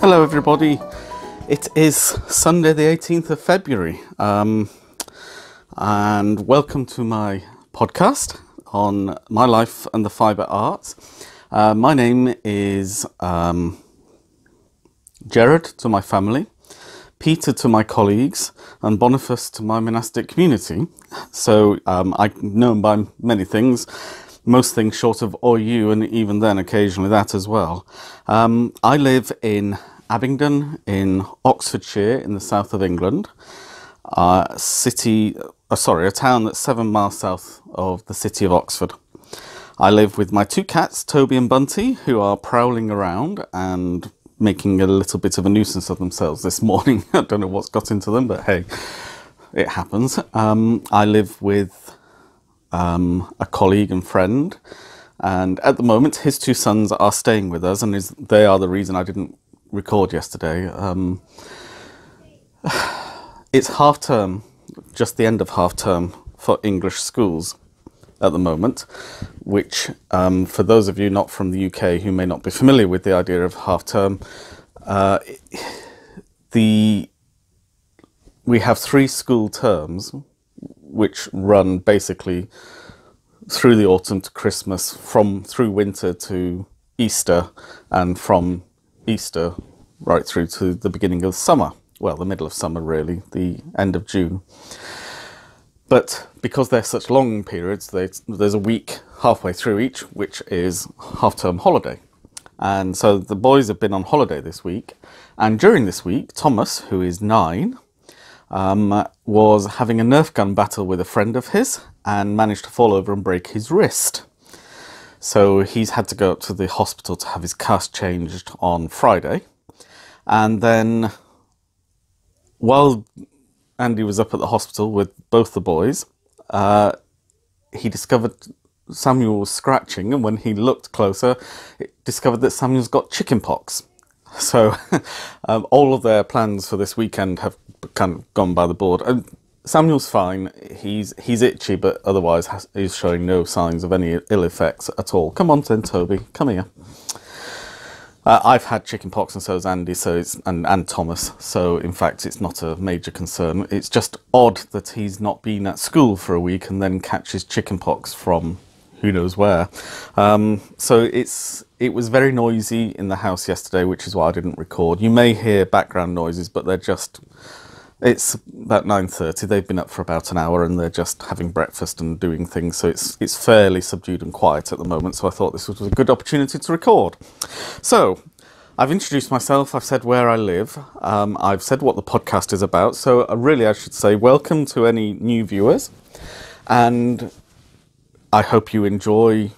Hello everybody, it is Sunday the 18th of February and welcome to my podcast on my life and the fibre arts. My name is Gerard to my family, Peter to my colleagues and Boniface to my monastic community. So I'm known by many things, most things short of or you, and even then occasionally that as well. I live in Abingdon in Oxfordshire in the south of England, a town that's 7 miles south of the city of Oxford. I live with my two cats, Toby and Bunty, who are prowling around and making a little bit of a nuisance of themselves this morning. I don't know what's got into them, but hey, it happens. I live with a colleague and friend, and at the moment his two sons are staying with us, and they are the reason I didn't record yesterday. It's half term, just the end of half term for English schools at the moment, which for those of you not from the UK who may not be familiar with the idea of half term, we have 3 school terms which run basically through the autumn to Christmas, through winter to Easter, and from Easter right through to the beginning of summer. Well, the middle of summer really, the end of June. But because they're such long periods, there's a week halfway through each, which is half-term holiday. And so the boys have been on holiday this week. And during this week, Thomas, who is 9, was having a Nerf gun battle with a friend of his and managed to fall over and break his wrist. So he's had to go up to the hospital to have his cast changed on Friday. And then while Andy was up at the hospital with both the boys, he discovered Samuel was scratching, and when he looked closer, he discovered that Samuel's got chicken pox. So all of their plans for this weekend have kind of gone by the board. And Samuel's fine, he's itchy, but otherwise he's showing no signs of any ill effects at all. Come on then, Toby, come here. I've had chicken pox, and so has Andy, and Thomas, so in fact it's not a major concern. It's just odd that he's not been at school for a week and then catches chicken pox from who knows where. So it was very noisy in the house yesterday, which is why I didn't record. You may hear background noises, but it's about 9:30. They've been up for about an hour and they're just having breakfast and doing things. So it's fairly subdued and quiet at the moment. So I thought this was a good opportunity to record. So I've introduced myself. I've said where I live. I've said what the podcast is about. So I should say welcome to any new viewers. And I hope you enjoy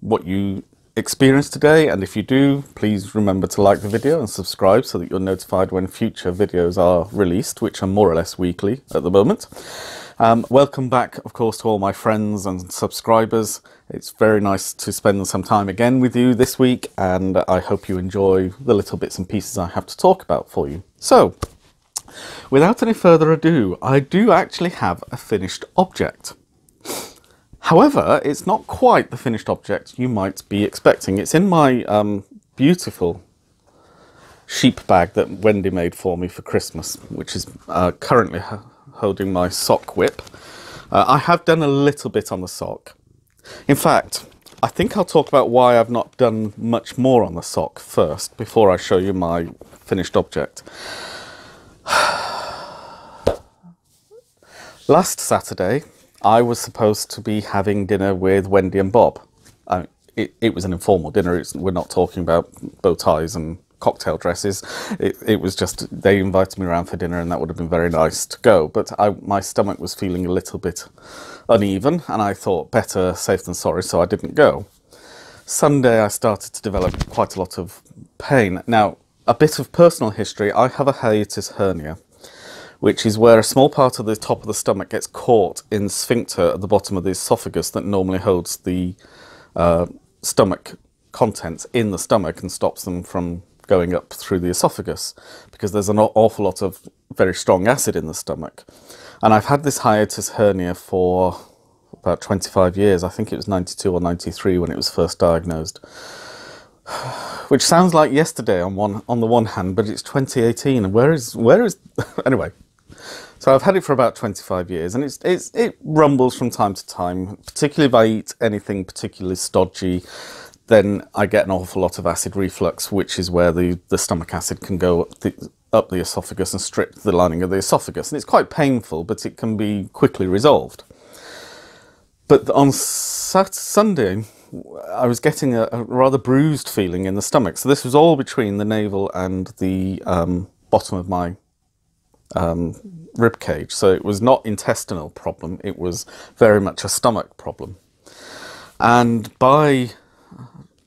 what you experience today, and if you do, please remember to like the video and subscribe so that you're notified when future videos are released, which are more or less weekly at the moment. Welcome back, of course, to all my friends and subscribers. It's very nice to spend some time again with you this week, and I hope you enjoy the little bits and pieces I have to talk about for you. So, without any further ado, I do actually have a finished object. However, it's not quite the finished object you might be expecting. It's in my beautiful sheep bag that Wendy made for me for Christmas, which is currently holding my sock whip. I have done a little bit on the sock. In fact, I think I'll talk about why I've not done much more on the sock first, before I show you my finished object. Last Saturday, I was supposed to be having dinner with Wendy and Bob. It was an informal dinner. We're not talking about bow ties and cocktail dresses. It was just, they invited me around for dinner, and that would have been very nice to go. But my stomach was feeling a little bit uneven, and I thought better safe than sorry, so I didn't go. Sunday, I started to develop quite a lot of pain. Now, a bit of personal history. I have a hiatus hernia, which is where a small part of the top of the stomach gets caught in the sphincter at the bottom of the esophagus that normally holds the stomach contents in the stomach and stops them from going up through the esophagus, because there's an awful lot of very strong acid in the stomach. And I've had this hiatus hernia for about 25 years. I think it was 92 or 93 when it was first diagnosed. which sounds like yesterday on the one hand, but it's 2018, and where is anyway. So I've had it for about 25 years, and it rumbles from time to time, particularly if I eat anything particularly stodgy. Then I get an awful lot of acid reflux, which is where the stomach acid can go up the esophagus and strip the lining of the esophagus. And it's quite painful, but it can be quickly resolved. But on Sunday, I was getting a rather bruised feeling in the stomach. So this was all between the navel and the bottom of my rib cage. So it was not intestinal problem. It was very much a stomach problem. And by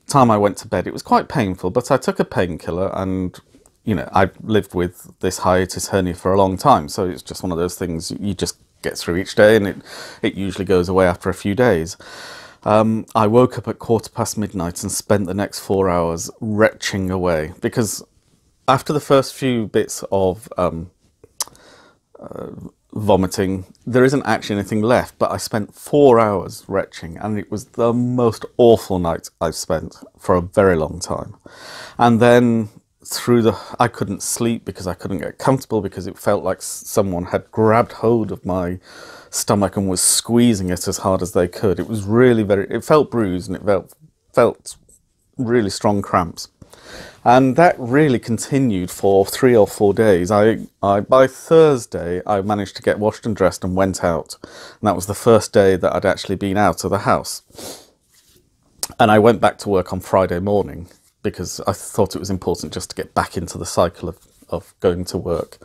time I went to bed, it was quite painful, but I took a painkiller, and you know, I've lived with this hiatus hernia for a long time, so it's just one of those things you just get through each day, and it usually goes away after a few days. I woke up at midnight and spent the next 4 hours retching away, because after the first few bits of vomiting, there isn't actually anything left, but I spent 4 hours retching, and it was the most awful night I've spent for a very long time. And then I couldn't sleep because I couldn't get comfortable, because it felt like someone had grabbed hold of my stomach and was squeezing it as hard as they could. It was really it felt bruised, and it felt really strong cramps. And that really continued for 3 or 4 days. By Thursday, I managed to get washed and dressed and went out. And that was the first day that I'd actually been out of the house. And I went back to work on Friday morning, because I thought it was important just to get back into the cycle of going to work,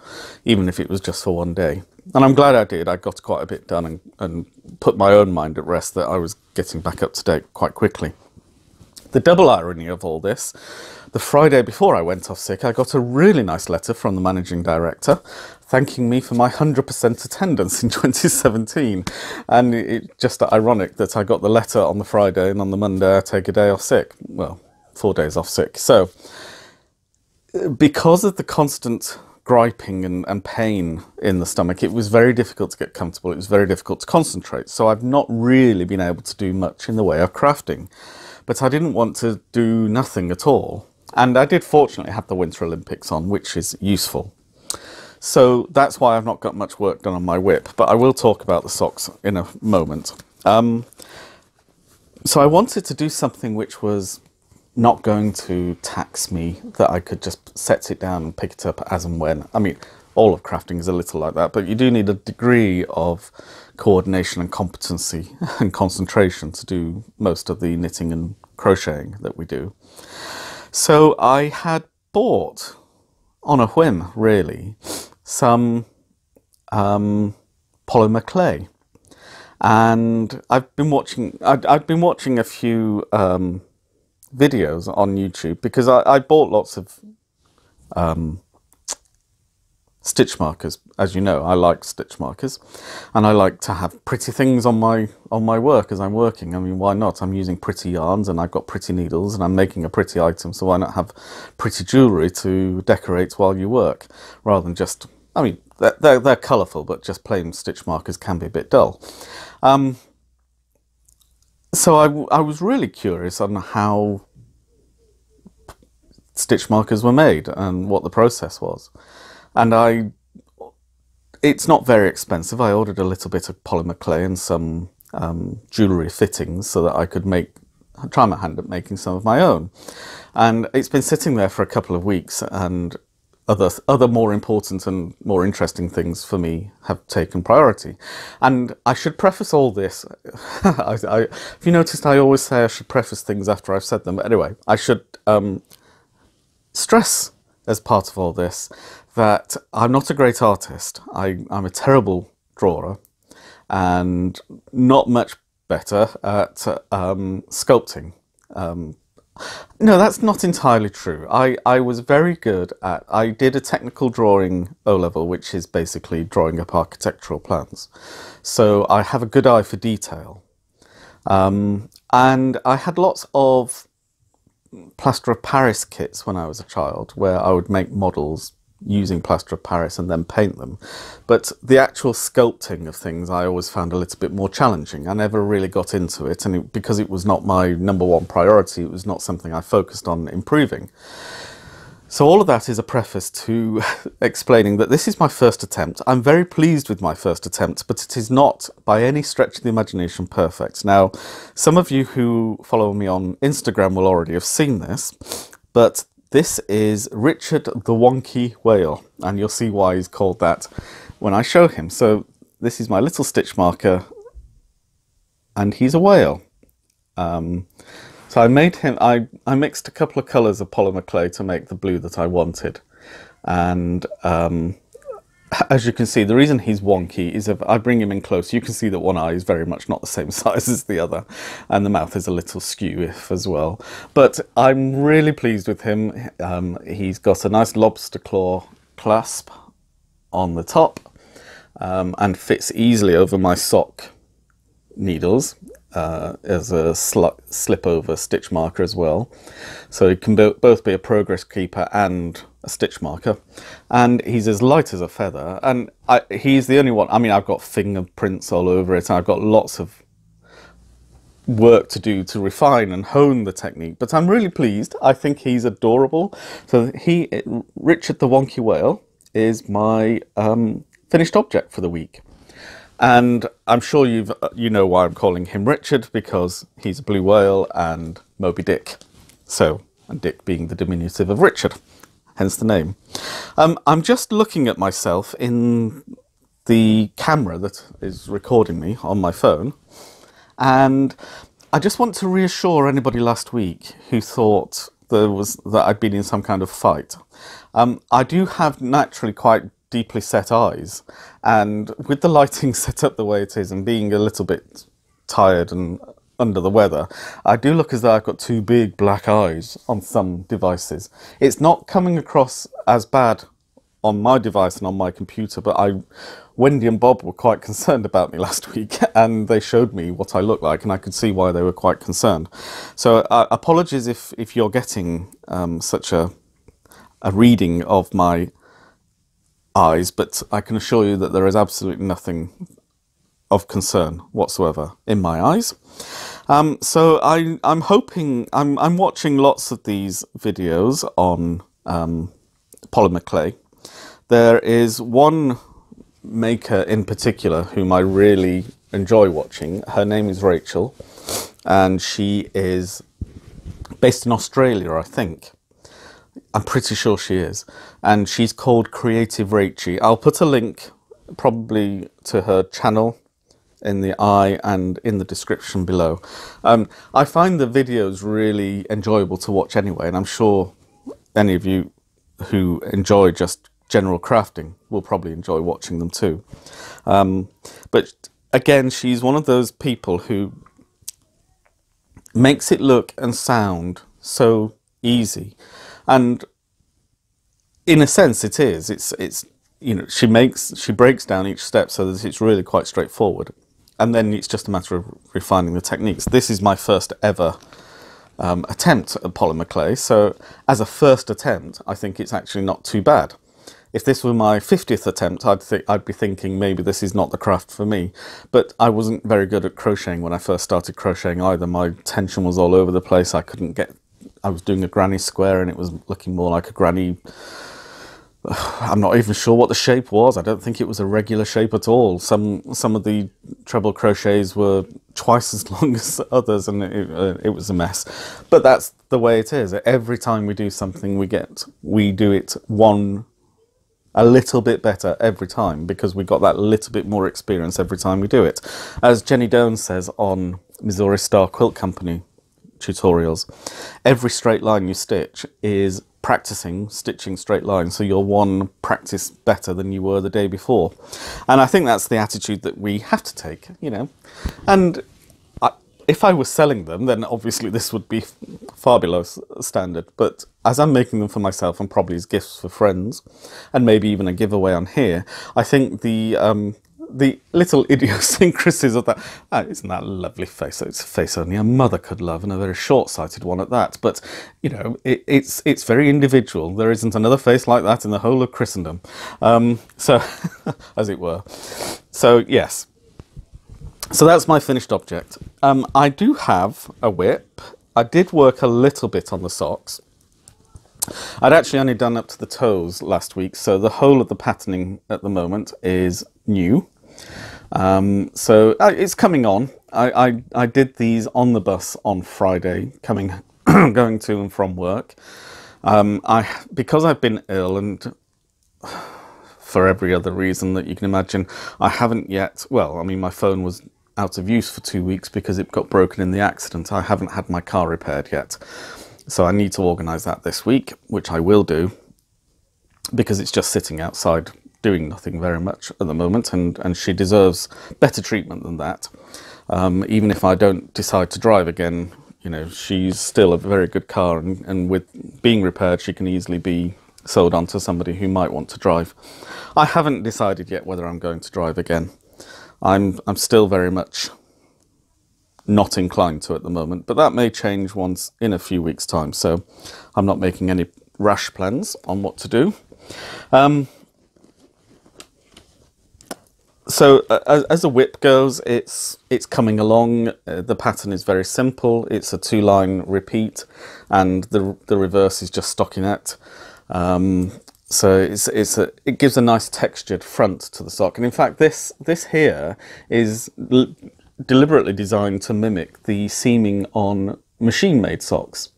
even if it was just for one day. And I'm glad I did. I got quite a bit done and put my own mind at rest that I was getting back up to date quite quickly. The double irony of all this, the Friday before I went off sick, I got a really nice letter from the managing director thanking me for my 100% attendance in 2017. And it's just ironic that I got the letter on the Friday, and on the Monday I take a day off sick. Well, 4 days off sick. So because of the constant griping and pain in the stomach, it was very difficult to get comfortable. It was very difficult to concentrate. So I've not really been able to do much in the way of crafting. But I didn't want to do nothing at all. And I did fortunately have the Winter Olympics on, which is useful. So that's why I've not got much work done on my whip. But I will talk about the socks in a moment. So I wanted to do something which was not going to tax me, that I could just set it down and pick it up as and when. I mean, all of crafting is a little like that, but you do need a degree of coordination and competency and concentration to do most of the knitting and crocheting that we do. So I had bought, on a whim really, some polymer clay, and I'd been watching a few videos on YouTube, because I bought lots of stitch markers. As you know, I like stitch markers, and I like to have pretty things on my work as I'm working. I mean, why not? I'm using pretty yarns, and I've got pretty needles, and I'm making a pretty item, so why not have pretty jewellery to decorate while you work, rather than just, I mean, they're colourful, but just plain stitch markers can be a bit dull. So I was really curious on how stitch markers were made and what the process was. And it's not very expensive. I ordered a little bit of polymer clay and some jewellery fittings so that I could try my hand at making some of my own. And it's been sitting there for a couple of weeks, and other more important and more interesting things for me have taken priority. And I should preface all this. If you noticed, I always say I should preface things after I've said them. But anyway, I should stress as part of all this that I'm not a great artist. I'm a terrible drawer and not much better at sculpting. No, that's not entirely true. I was very good I did a technical drawing O-level, which is basically drawing up architectural plans. So I have a good eye for detail. And I had lots of plaster of Paris kits when I was a child, where I would make models using plaster of Paris and then paint them. But the actual sculpting of things I always found a little bit more challenging. I never really got into it, and because it was not my #1 priority, it was not something I focused on improving. So all of that is a preface to explaining that this is my first attempt. I'm very pleased with my first attempt, but it is not by any stretch of the imagination perfect. Now, some of you who follow me on Instagram will already have seen this, but this is Richard the Wonky Whale, and you'll see why he's called that when I show him. So this is my little stitch marker, and he's a whale. So I made him, I mixed a couple of colours of polymer clay to make the blue that I wanted. And as you can see, the reason he's wonky is if I bring him in close, you can see that one eye is very much not the same size as the other. And the mouth is a little skew as well. But I'm really pleased with him. He's got a nice lobster claw clasp on the top and fits easily over my sock needles. As a slip over stitch marker as well, so it can both be a progress keeper and a stitch marker. And he's as light as a feather, and he's the only one. I mean, I've got fingerprints all over it, and I've got lots of work to do to refine and hone the technique, but I'm really pleased. I think he's adorable. So Richard the Wonky Whale is my finished object for the week. And I'm sure you know why I'm calling him Richard, because he's a blue whale and Moby Dick. So, and Dick being the diminutive of Richard, hence the name. I'm just looking at myself in the camera that is recording me on my phone, and I just want to reassure anybody last week who thought that I'd been in some kind of fight. I do have naturally quite deeply set eyes, and with the lighting set up the way it is and being a little bit tired and under the weather, I do look as though I've got two big black eyes on some devices. It's not coming across as bad on my device and on my computer, but Wendy and Bob were quite concerned about me last week, and they showed me what I look like, and I could see why they were quite concerned. So apologies if you're getting such a reading of my eyes, but I can assure you that there is absolutely nothing of concern whatsoever in my eyes. So I'm hoping, I'm watching lots of these videos on polymer clay. There is one maker in particular whom I really enjoy watching. Her name is Rachel, and she is based in Australia, I think. I'm pretty sure she is, and she's called Creative Rachie. I'll put a link probably to her channel in the eye and in the description below. I find the videos really enjoyable to watch anyway, and I'm sure any of you who enjoy just general crafting will probably enjoy watching them too. But again, she's one of those people who makes it look and sound so easy. And in a sense it is. It's you know, she breaks down each step so that it's really quite straightforward. And then it's just a matter of refining the techniques. This is my first ever attempt at polymer clay. So as a first attempt, I think it's actually not too bad. If this were my 50th attempt, I'd be thinking maybe this is not the craft for me. But I wasn't very good at crocheting when I first started crocheting either. My tension was all over the place. I was doing a granny square and it was looking more like a granny. I'm not even sure what the shape was. I don't think it was a regular shape at all. Some of the treble crochets were twice as long as others, and it was a mess. But that's the way it is. Every time we do something, we do it a little bit better every time, because we got that little bit more experience every time we do it. As Jenny Downz says on Missouri Star Quilt Company tutorials, every straight line you stitch is practicing stitching straight lines, so you're one practice better than you were the day before. And I think that's the attitude that we have to take, you know. And if I was selling them, then obviously this would be far below standard, but as I'm making them for myself and probably as gifts for friends, and maybe even a giveaway on here, I think the the little idiosyncrasies of that. Isn't that a lovely face? It's a face only a mother could love, and a very short-sighted one at that. But, you know, it's very individual. There isn't another face like that in the whole of Christendom. So, as it were. So, yes. So that's my finished object. I do have a whip. I did work a little bit on the socks. I'd actually only done up to the toes last week, so the whole of the patterning at the moment is new. So it's coming on. I did these on the bus on Friday, going to and from work. Because I've been ill and for every other reason that you can imagine, I haven't yet, well, I mean, my phone was out of use for 2 weeks because it got broken in the accident. I haven't had my car repaired yet. So I need to organise that this week, which I will do, because it's just sitting outside doing nothing very much at the moment, and she deserves better treatment than that. Even if I don't decide to drive again, you know, she's still a very good car, and with being repaired, she can easily be sold on to somebody who might want to drive. I haven't decided yet whether I'm going to drive again. I'm still very much not inclined to at the moment, but that may change once in a few weeks' time, so I'm not making any rash plans on what to do. So as a whip goes, it's coming along. The pattern is very simple. It's a 2-line repeat, and the reverse is just stockinette. So it gives a nice textured front to the sock, and in fact this here is deliberately designed to mimic the seaming on machine-made socks,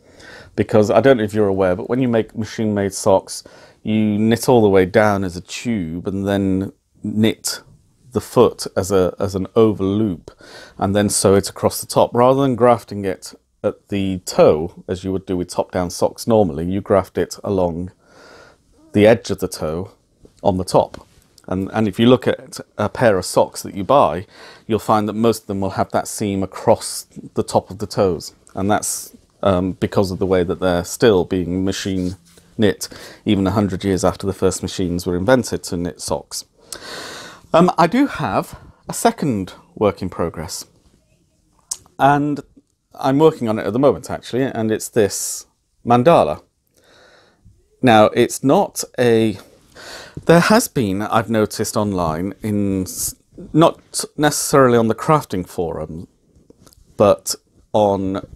because I don't know if you're aware, but when you make machine-made socks, you knit all the way down as a tube and then knit the foot as an oval loop and then sew it across the top. Rather than grafting it at the toe as you would do with top-down socks normally, you graft it along the edge of the toe on the top. And if you look at a pair of socks that you buy, you'll find that most of them will have that seam across the top of the toes. And that's because of the way that they're still being machine knit, even 100 years after the first machines were invented to knit socks. I do have a second work in progress. And I'm working on it at the moment, actually, and it's this mandala. Now, it's not a... There has been, I've noticed online, not necessarily on the crafting forum, but on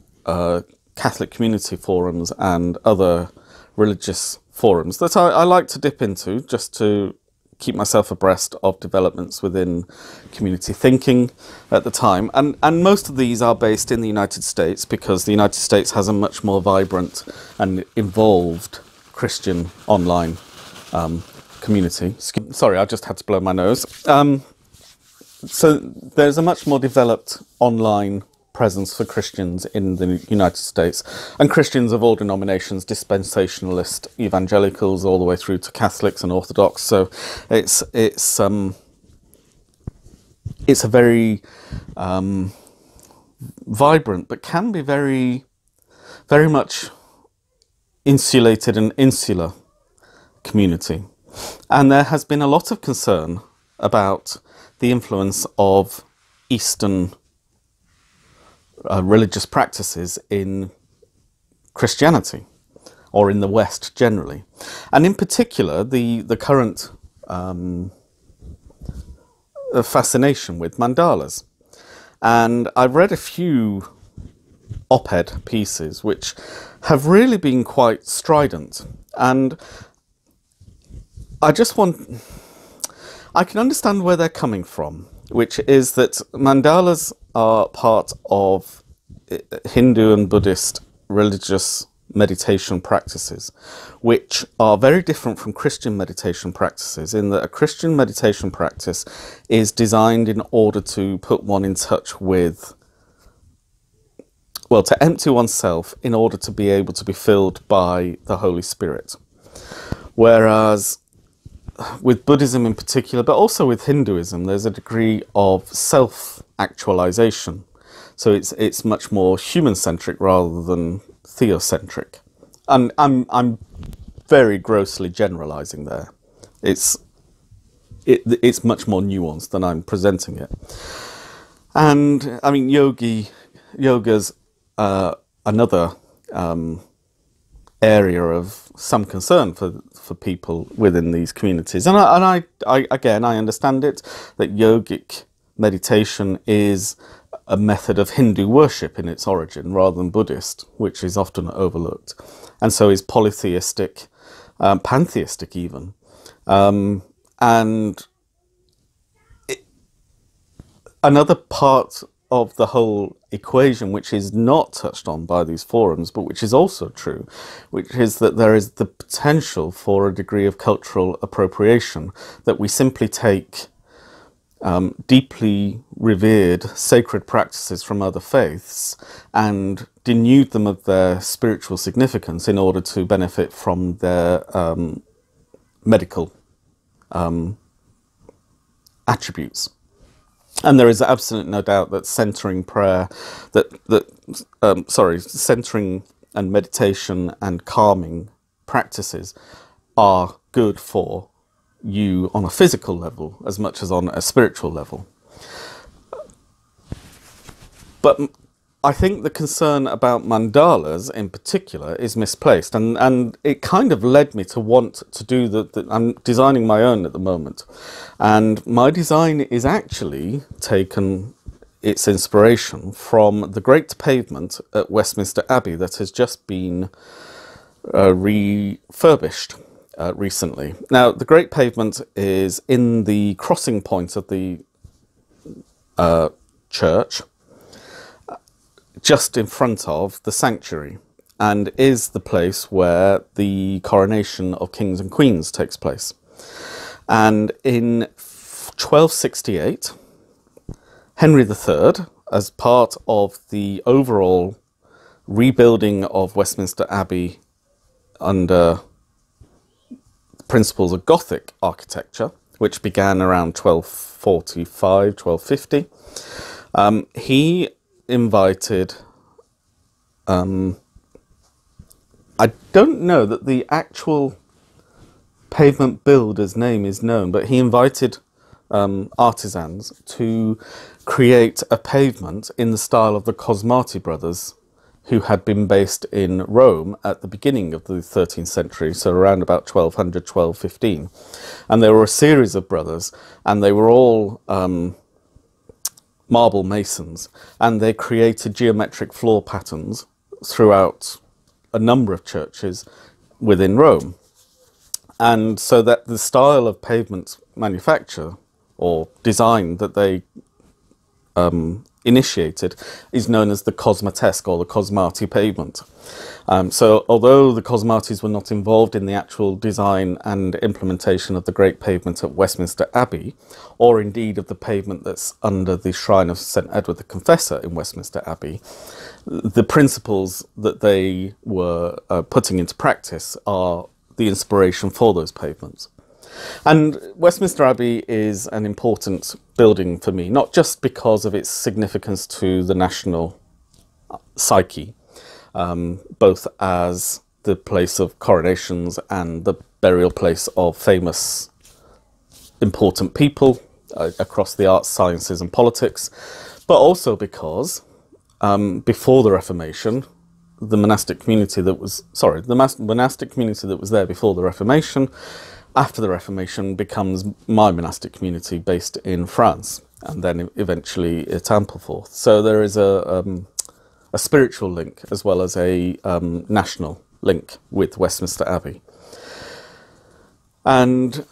Catholic community forums and other religious forums that I like to dip into just to keep myself abreast of developments within community thinking at the time. And most of these are based in the United States, because the United States has a much more vibrant and involved Christian online community. Sorry, I just had to blow my nose. So there's a much more developed online presence for Christians in the United States, and Christians of all denominations, dispensationalist evangelicals all the way through to Catholics and Orthodox. So it's a very vibrant, but can be very much insulated and insular community. And there has been a lot of concern about the influence of Eastern religious practices in Christianity, or in the West generally. And in particular, the current fascination with mandalas. And I've read a few op-ed pieces which have really been quite strident. And I can understand where they're coming from, which is that mandalas are part of Hindu and Buddhist religious meditation practices, which are very different from Christian meditation practices, in that a Christian meditation practice is designed in order to put one in touch with, well, to empty oneself in order to be able to be filled by the Holy Spirit. Whereas with Buddhism in particular, but also with Hinduism, there's a degree of self-actualization. So it's much more human-centric rather than theocentric. And I'm very grossly generalizing there. it's much more nuanced than I'm presenting it. And I mean, yoga's another area of some concern for people within these communities. And I again, I understand it, that yogic meditation is a method of Hindu worship in its origin rather than Buddhist, which is often overlooked. And so is polytheistic, pantheistic even. And another part of the whole equation, which is not touched on by these forums, but which is also true, which is that there is the potential for a degree of cultural appropriation, that we simply take deeply revered sacred practices from other faiths and denude them of their spiritual significance in order to benefit from their medical attributes. And there is absolutely no doubt that centering prayer, centering and meditation and calming practices are good for you on a physical level as much as on a spiritual level. But I think the concern about mandalas in particular is misplaced, and it kind of led me to want to do I'm designing my own at the moment, and my design is actually taken its inspiration from the Great Pavement at Westminster Abbey that has just been refurbished recently. Now, the Great Pavement is in the crossing point of the church, just in front of the sanctuary, and is the place where the coronation of kings and queens takes place. And in 1268, Henry III, as part of the overall rebuilding of Westminster Abbey under the principles of Gothic architecture, which began around 1245, 1250, he invited, I don't know that the actual pavement builder's name is known, but he invited artisans to create a pavement in the style of the Cosmati brothers, who had been based in Rome at the beginning of the 13th century, so around about 1200, 1215. And there were a series of brothers, and they were all marble masons, and they created geometric floor patterns throughout a number of churches within Rome. And so that the style of pavement manufacture or design that they initiated is known as the Cosmatesque or the Cosmati pavement. So although the Cosmatis were not involved in the actual design and implementation of the Great Pavement at Westminster Abbey, or indeed of the pavement that's under the shrine of St Edward the Confessor in Westminster Abbey, the principles that they were putting into practice are the inspiration for those pavements. And Westminster Abbey is an important building for me, not just because of its significance to the national psyche, both as the place of coronations and the burial place of famous important people across the arts, sciences and politics, but also because before the Reformation, the monastic community that was, monastic community that was there before the Reformation, after the Reformation becomes my monastic community based in France, and then eventually at Ampleforth. So there is a spiritual link as well as a national link with Westminster Abbey. And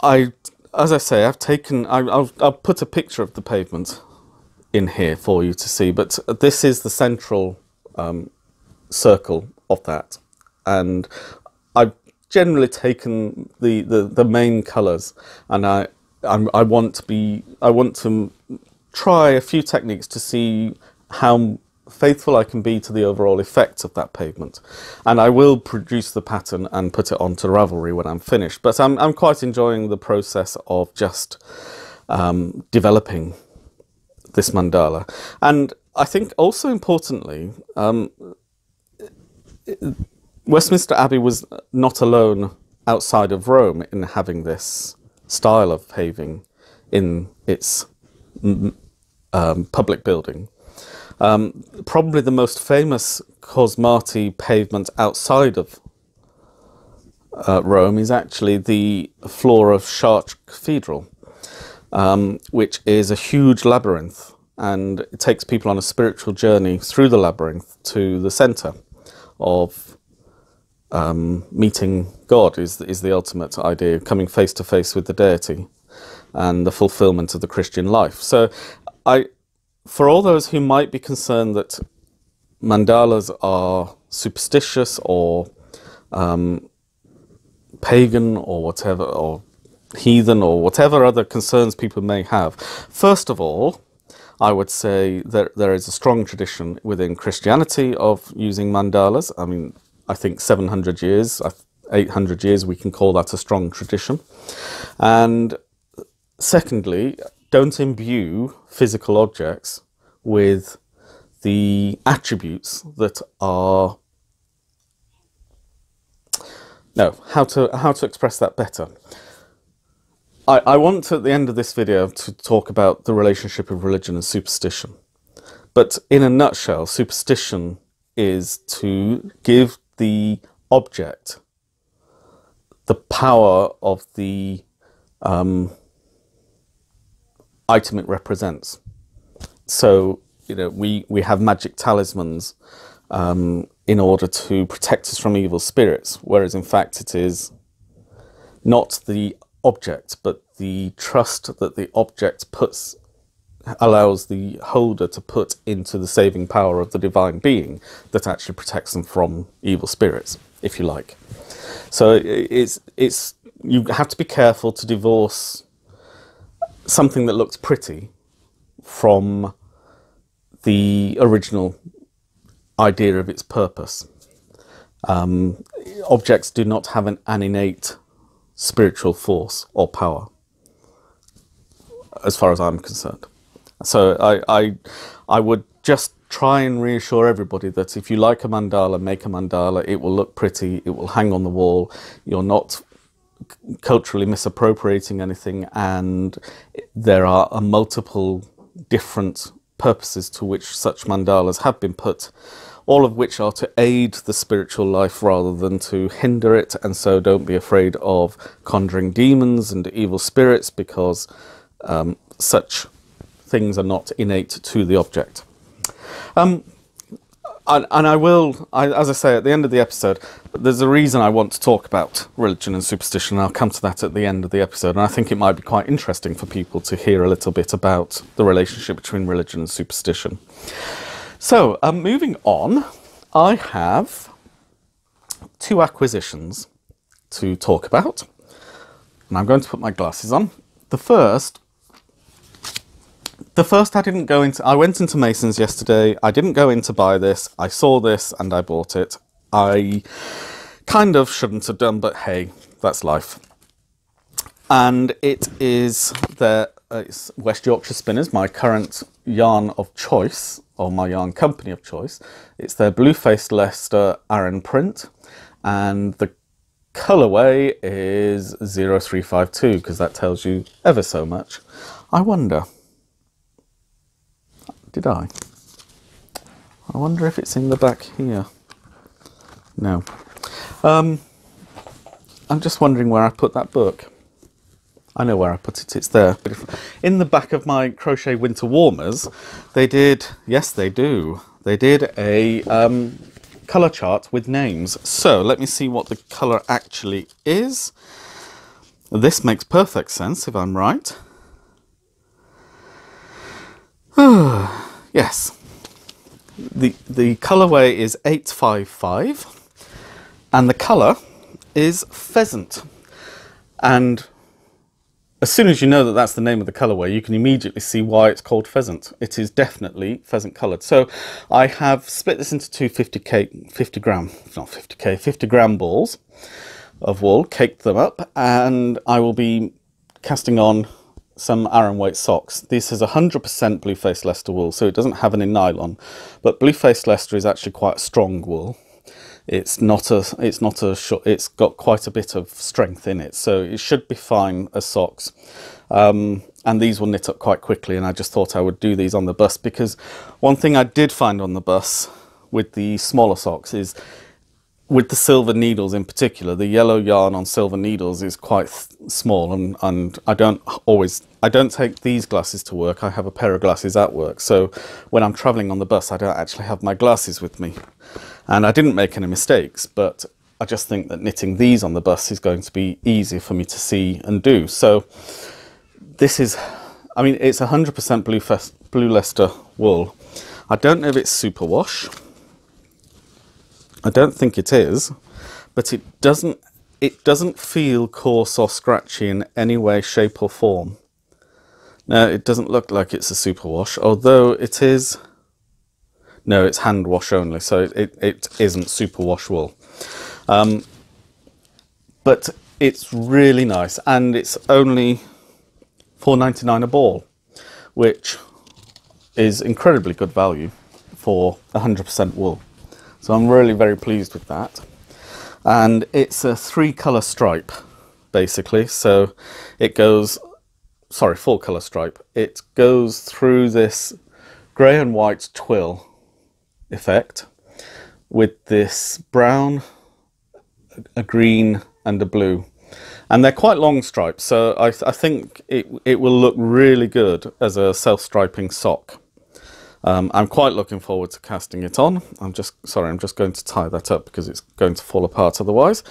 as I say, I'll put a picture of the pavement in here for you to see, but this is the central circle of that, and I've generally taken the main colours, and I want to try a few techniques to see how faithful I can be to the overall effect of that pavement, and I will produce the pattern and put it onto Ravelry when I'm finished. But I'm quite enjoying the process of just developing this mandala. And I think also importantly, Westminster Abbey was not alone outside of Rome in having this style of paving in its public building. Probably the most famous Cosmati pavement outside of Rome is actually the floor of Chartres Cathedral, which is a huge labyrinth, and it takes people on a spiritual journey through the labyrinth to the centre of meeting God is the ultimate idea, coming face to face with the deity and the fulfilment of the Christian life. So for all those who might be concerned that mandalas are superstitious or pagan or whatever, or heathen or whatever other concerns people may have, first of all, I would say that there is a strong tradition within Christianity of using mandalas. I mean, I think 700 years, 800 years, we can call that a strong tradition. And secondly, don't imbue physical objects with the attributes that are... No, how to express that better? I want at the end of this video to talk about the relationship of religion and superstition. But in a nutshell, superstition is to give the object the power of the item it represents. So, you know, we have magic talismans in order to protect us from evil spirits, whereas in fact it is not the object, but the trust that the object allows the holder to put into the saving power of the divine being that actually protects them from evil spirits, if you like. So you have to be careful to divorce something that looks pretty from the original idea of its purpose. Objects do not have an innate spiritual force or power, as far as I'm concerned. So I would just try and reassure everybody that if you like a mandala, make a mandala. It will look pretty, it will hang on the wall, you're not culturally misappropriating anything, and there are multiple different purposes to which such mandalas have been put, all of which are to aid the spiritual life rather than to hinder it. And so don't be afraid of conjuring demons and evil spirits, because such things are not innate to the object. And I will, as I say at the end of the episode, there's a reason I want to talk about religion and superstition. I'll come to that at the end of the episode, and I think it might be quite interesting for people to hear a little bit about the relationship between religion and superstition. So, moving on, I have two acquisitions to talk about, and I'm going to put my glasses on. The first I didn't go into. I went into Mason's yesterday. I didn't go in to buy this. I saw this and I bought it. I kind of shouldn't have done, but hey, that's life. And it is it's West Yorkshire Spinners, my current yarn of choice, or my yarn company of choice. It's their Blue-Faced Leicester Aran print, and the colourway is 0352, because that tells you ever so much. I wonder, did I? I wonder if it's in the back here. No. I'm just wondering where I put that book. I know where I put it, it's there. In the back of my crochet winter warmers, they did, yes they do, they did a colour chart with names. So let me see what the colour actually is. This makes perfect sense if I'm right. Yes. The colourway is 855 and the colour is pheasant. And as soon as you know that that's the name of the colourway, you can immediately see why it's called pheasant. It is definitely pheasant coloured. So I have split this into two 50 gram balls of wool, caked them up, and I will be casting on some Aran weight socks. This is 100% Blue-Faced Leicester wool, so it doesn't have any nylon, but Blue-Faced Leicester is actually quite a strong wool. It's not a short, it's got quite a bit of strength in it, so it should be fine as socks. And these will knit up quite quickly, and I just thought I would do these on the bus, because one thing I did find on the bus with the smaller socks is, with the silver needles in particular, the yellow yarn on silver needles is quite small, and I don't take these glasses to work. I have a pair of glasses at work, so when I'm travelling on the bus I don't actually have my glasses with me. And I didn't make any mistakes, but I just think that knitting these on the bus is going to be easier for me to see and do. So this is, I mean, it's 100% Blue Leicester wool. I don't know if it's superwash. I don't think it is, but it doesn't feel coarse or scratchy in any way, shape or form. No, it doesn't look like it's a superwash, although it is. No, it's hand wash only, so it isn't superwash wool. But it's really nice, and it's only £4.99 a ball, which is incredibly good value for 100% wool. So I'm really very pleased with that. And it's a 3-colour stripe, basically. So it goes, sorry, 4-colour stripe. It goes through this grey and white twill effect with this brown, a green and a blue. And they're quite long stripes, so I think it will look really good as a self-striping sock. I'm quite looking forward to casting it on. I'm just going to tie that up because it's going to fall apart otherwise.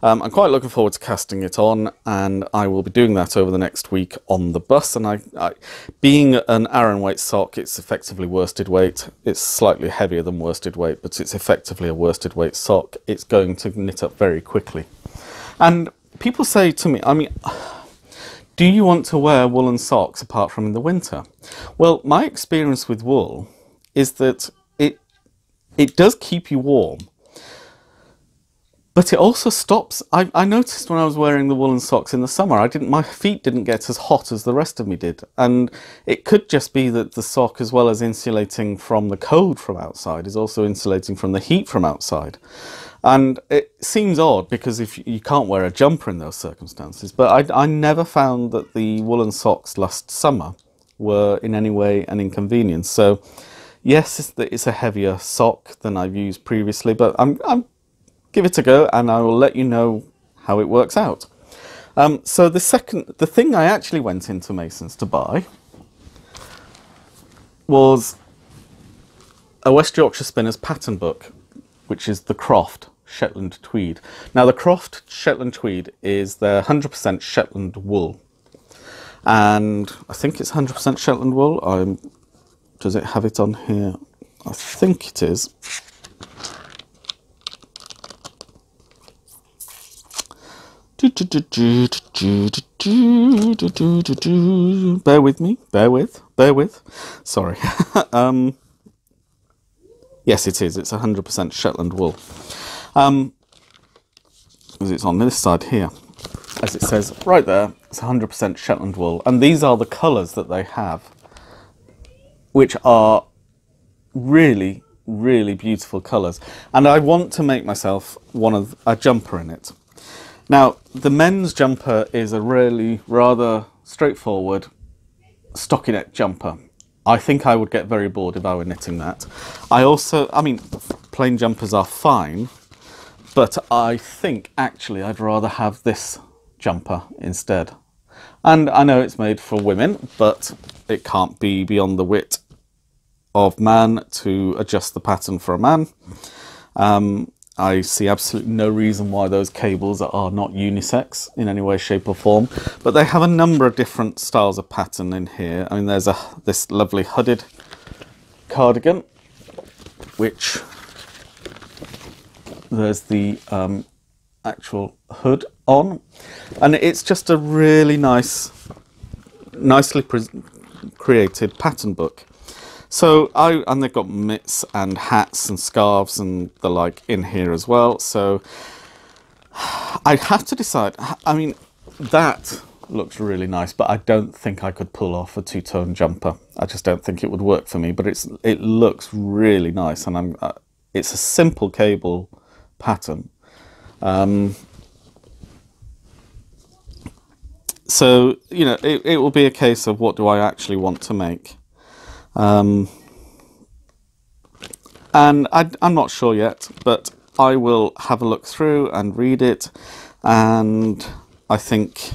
I'm quite looking forward to casting it on, and I will be doing that over the next week on the bus. And being an Aran weight sock, it's effectively worsted weight. It's slightly heavier than worsted weight, but it's effectively a worsted weight sock. It's going to knit up very quickly. And people say to me, I mean, do you want to wear woolen socks apart from in the winter? Well, my experience with wool is that it does keep you warm, but it also stops. I noticed when I was wearing the woolen socks in the summer, my feet didn't get as hot as the rest of me did. And it could just be that the sock, as well as insulating from the cold from outside, is also insulating from the heat from outside. And it seems odd because if you can't wear a jumper in those circumstances, but I never found that the woolen socks last summer were in any way an inconvenience. So yes, it's a heavier sock than I've used previously, but I'm give it a go and I will let you know how it works out. So the thing I actually went into Mason's to buy was a West Yorkshire Spinners pattern book, which is the Croft Shetland Tweed. Now the Croft Shetland Tweed is their 100% Shetland wool, and I think it's 100% Shetland wool. Does it have it on here? I think it is. Bear with me, bear with. Sorry. Yes, it is. It's 100% Shetland wool. Because it's on this side here. As it says right there, it's 100% Shetland wool. And these are the colours that they have, which are really, really beautiful colours. And I want to make myself a jumper in it. Now, the men's jumper is a really rather straightforward stockinette jumper. I think I would get very bored if I were knitting that. I mean, plain jumpers are fine, but I think actually I'd rather have this jumper instead. And I know it's made for women, but it can't be beyond the wit of man to adjust the pattern for a man. I see absolutely no reason why those cables are not unisex in any way, shape or form. But they have a number of different styles of pattern in here. I mean, there's this lovely hooded cardigan, which there's the actual hood on. And it's just a really nicely created pattern book. So and they've got mitts and hats and scarves and the like in here as well. So I'd have to decide. I mean, that looks really nice, but I don't think I could pull off a two-tone jumper. I just don't think it would work for me. But it looks really nice, and it's a simple cable pattern. So, you know, it will be a case of what do I actually want to make. And I'm not sure yet, but I will have a look through and read it, and I think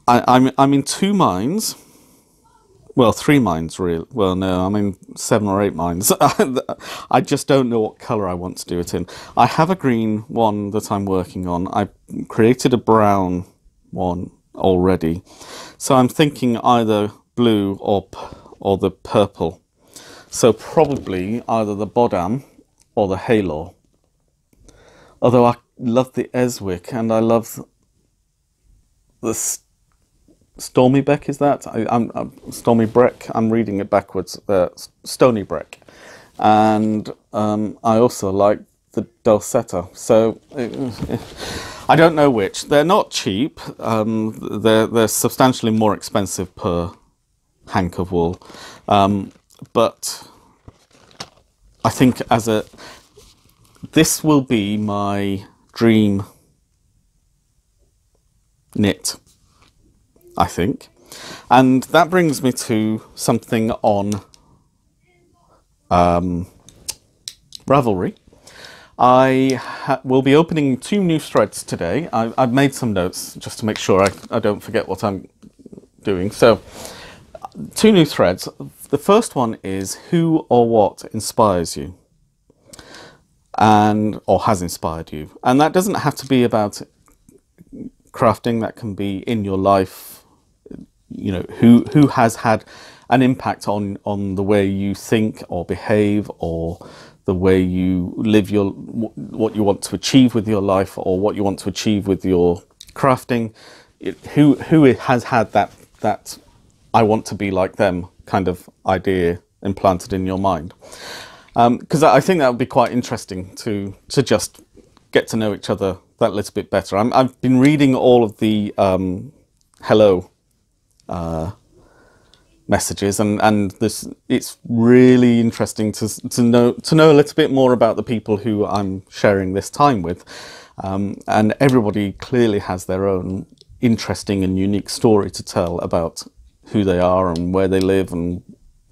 I'm in two minds. Well, three minds, really. Well, no, I'm in 7 or 8 minds. I just don't know what colour I want to do it in. I have a green one that I'm working on. I created a brown one already. So I'm thinking either blue or the purple. So probably either the Bodam or the Halo. Although I love the Eswick and I love the Stormy Beck, is that? I'm Stormy Breck. I'm reading it backwards. Stony Breck, and I also like the Dulcetta. So I don't know which. They're not cheap. They're substantially more expensive per hank of wool, but I think this will be my dream knit, I think. And that brings me to something on Ravelry. I will be opening 2 new threads today. I've made some notes just to make sure I don't forget what I'm doing. So 2 new threads. The first one is who or what inspires you, or has inspired you. And that doesn't have to be about crafting. That can be in your life. You know, who has had an impact on the way you think or behave, or the way you live what you want to achieve with your life, or what you want to achieve with your crafting. Who has had that I want to be like them kind of idea implanted in your mind. Because I think that would be quite interesting to just get to know each other that little bit better. I've been reading all of the hello messages, and it's really interesting to know a little bit more about the people who I'm sharing this time with, and everybody clearly has their own interesting and unique story to tell about who they are and where they live and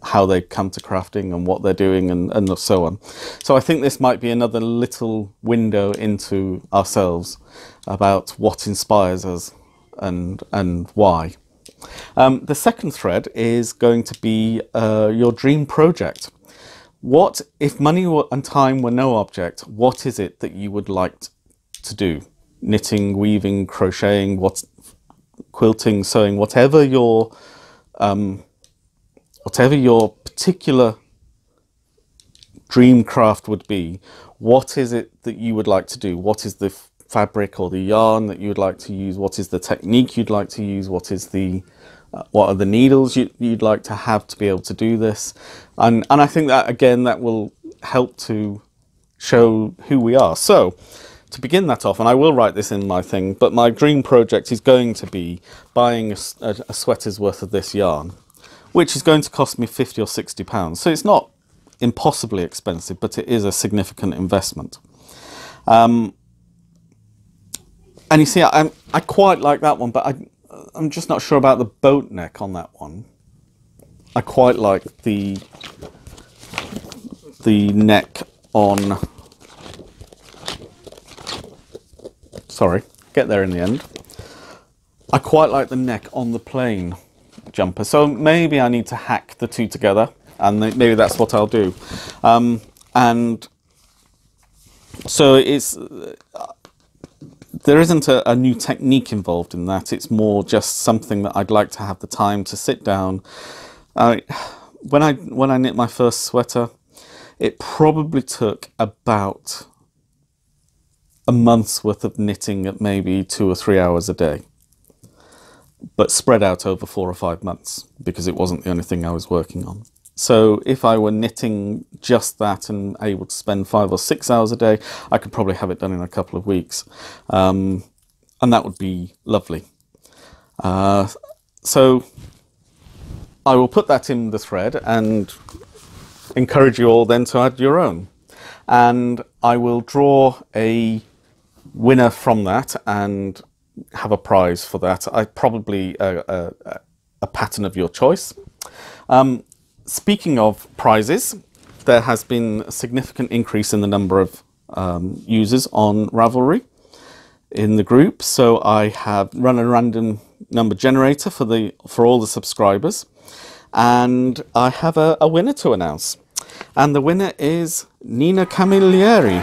how they come to crafting and what they're doing and so on. So I think this might be another little window into ourselves about what inspires us and why. The second thread is going to be your dream project. What, if money and time were no object, what is it that you would like to do? Knitting, weaving, crocheting, quilting, sewing, whatever your particular dream craft would be. What is it that you would like to do? What is the fabric or the yarn that you would like to use? What is the technique you'd like to use? What are the needles you'd like to have to be able to do this? And I think that, again, that will help to show who we are. So to begin that off, and I will write this in my thing, but my dream project is going to be buying a sweater's worth of this yarn, which is going to cost me £50 or £60. So it's not impossibly expensive, but it is a significant investment. And you see, I quite like that one, but I'm just not sure about the boat neck on that one. I quite like the neck on... Sorry, get there in the end. I quite like the neck on the plain jumper, so maybe I need to hack the two together, and maybe that's what I'll do. And so there isn't a new technique involved in that. It's more just something that I'd like to have the time to sit down. When I knit my first sweater, it probably took about a month's worth of knitting at maybe 2 or 3 hours a day, but spread out over 4 or 5 months because it wasn't the only thing I was working on. So if I were knitting just that and able to spend 5 or 6 hours a day, I could probably have it done in a couple of weeks. And that would be lovely. So I will put that in the thread and encourage you all then to add your own. and I will draw a winner from that and have a prize for that. Probably a pattern of your choice. Speaking of prizes, there has been a significant increase in the number of users on Ravelry in the group. So I have run a random number generator for all the subscribers, and I have a winner to announce. And the winner is Nina Camilleri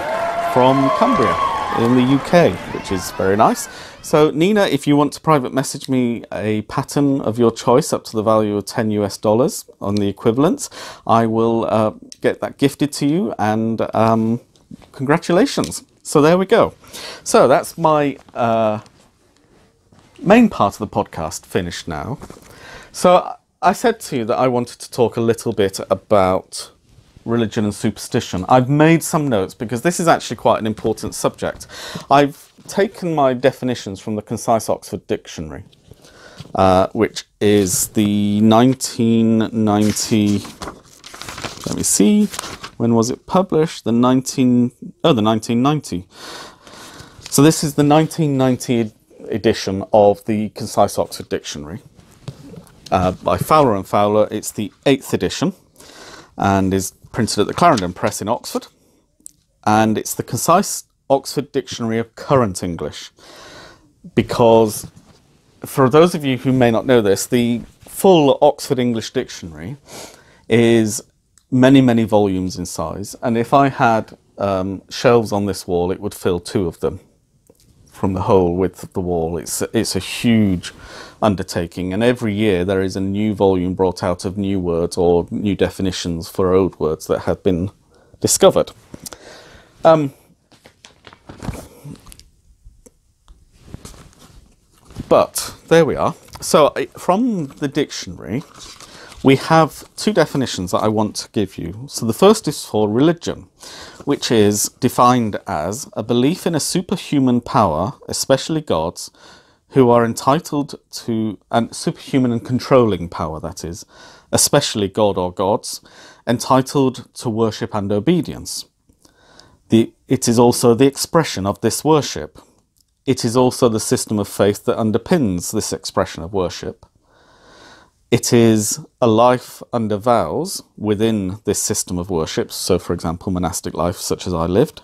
from Cumbria in the UK, which is very nice. So Nina, if you want to private message me a pattern of your choice up to the value of $10 US on the equivalent, I will get that gifted to you, and congratulations. So there we go. So that's my main part of the podcast finished now. So I said to you that I wanted to talk a little bit about religion and superstition. I've made some notes because this is actually quite an important subject. I've taken my definitions from the Concise Oxford Dictionary, which is the 1990, let me see, when was it published? The 1990. So this is the 1990 edition of the Concise Oxford Dictionary by Fowler and Fowler. It's the 8th edition and is printed at the Clarendon Press in Oxford. And it's the Concise Oxford Dictionary of Current English, because for those of you who may not know this, the full Oxford English Dictionary is many, many volumes in size, and if I had shelves on this wall, it would fill 2 of them from the whole width of the wall. It's a huge undertaking, and every year there is a new volume brought out of new words or new definitions for old words that have been discovered. But there we are. So from the dictionary, we have 2 definitions that I want to give you. So the first is for religion, which is defined as a belief in a superhuman power, especially gods, who are entitled to, and superhuman and controlling power, that is, especially God or gods, entitled to worship and obedience. It is also the expression of this worship. It is also the system of faith that underpins this expression of worship. It is a life under vows within this system of worship, so for example monastic life such as I lived,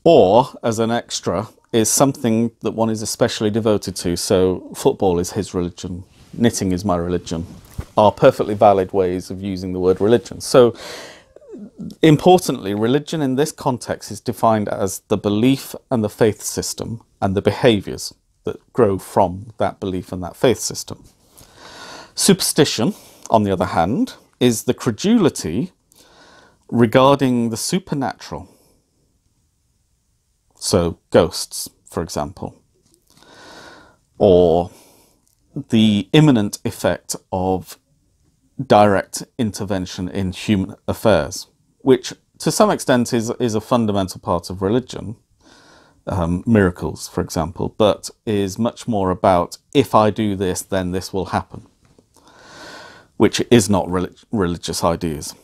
or as an extra is something that one is especially devoted to. So football is his religion, knitting is my religion, are perfectly valid ways of using the word religion. So importantly, religion in this context is defined as the belief and the faith system and the behaviours that grow from that belief and that faith system. Superstition, on the other hand, is the credulity regarding the supernatural. So ghosts, for example, or the imminent effect of direct intervention in human affairs, which to some extent is a fundamental part of religion, miracles, for example, but is much more about if I do this, then this will happen, which is not religious ideas.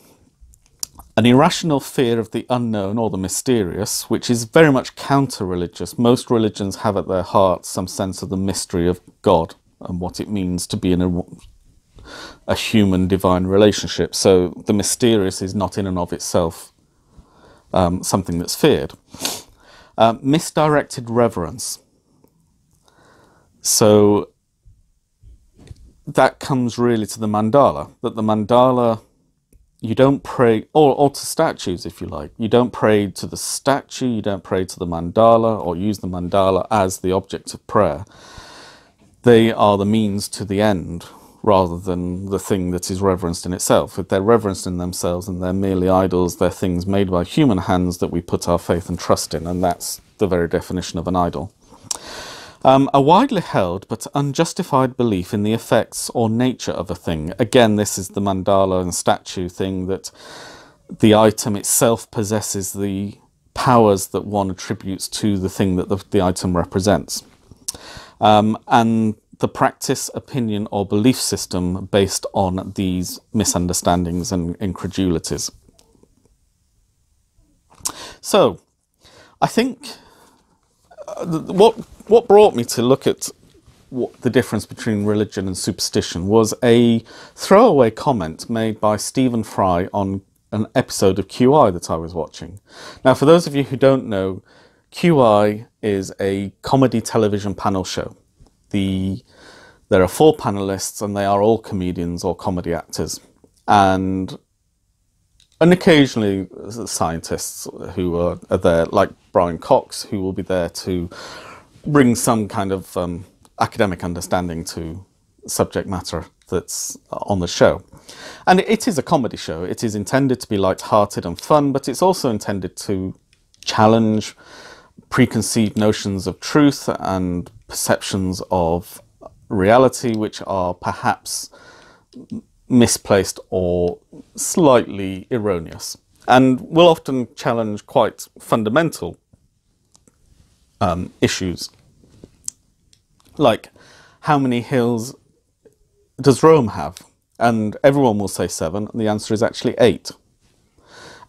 An irrational fear of the unknown or the mysterious, which is very much counter-religious. Most religions have at their heart some sense of the mystery of God and what it means to be in a human divine relationship. So the mysterious is not in and of itself something that's feared. Misdirected reverence. So that comes really to the mandala, that the mandala, you don't pray, or to statues if you like, you don't pray to the statue, you don't pray to the mandala or use the mandala as the object of prayer. They are the means to the end rather than the thing that is reverenced in itself. If they're reverenced in themselves and they're merely idols, they're things made by human hands that we put our faith and trust in, and that's the very definition of an idol. A widely held but unjustified belief in the effects or nature of a thing. Again, this is the mandala and statue thing, that the item itself possesses the powers that one attributes to the thing that the item represents. And the practice, opinion or belief system based on these misunderstandings and incredulities. So, I think what brought me to look at the difference between religion and superstition was a throwaway comment made by Stephen Fry on an episode of QI that I was watching. Now, for those of you who don't know, QI is a comedy television panel show. There are 4 panelists, and they are all comedians or comedy actors, and occasionally scientists who are there, like Brian Cox, who will be there to bring some kind of academic understanding to subject matter that's on the show. And it is a comedy show. It is intended to be light-hearted and fun, but it's also intended to challenge preconceived notions of truth and perceptions of reality which are perhaps misplaced or slightly erroneous, and will often challenge quite fundamental issues, like how many hills does Rome have? And everyone will say 7, and the answer is actually 8.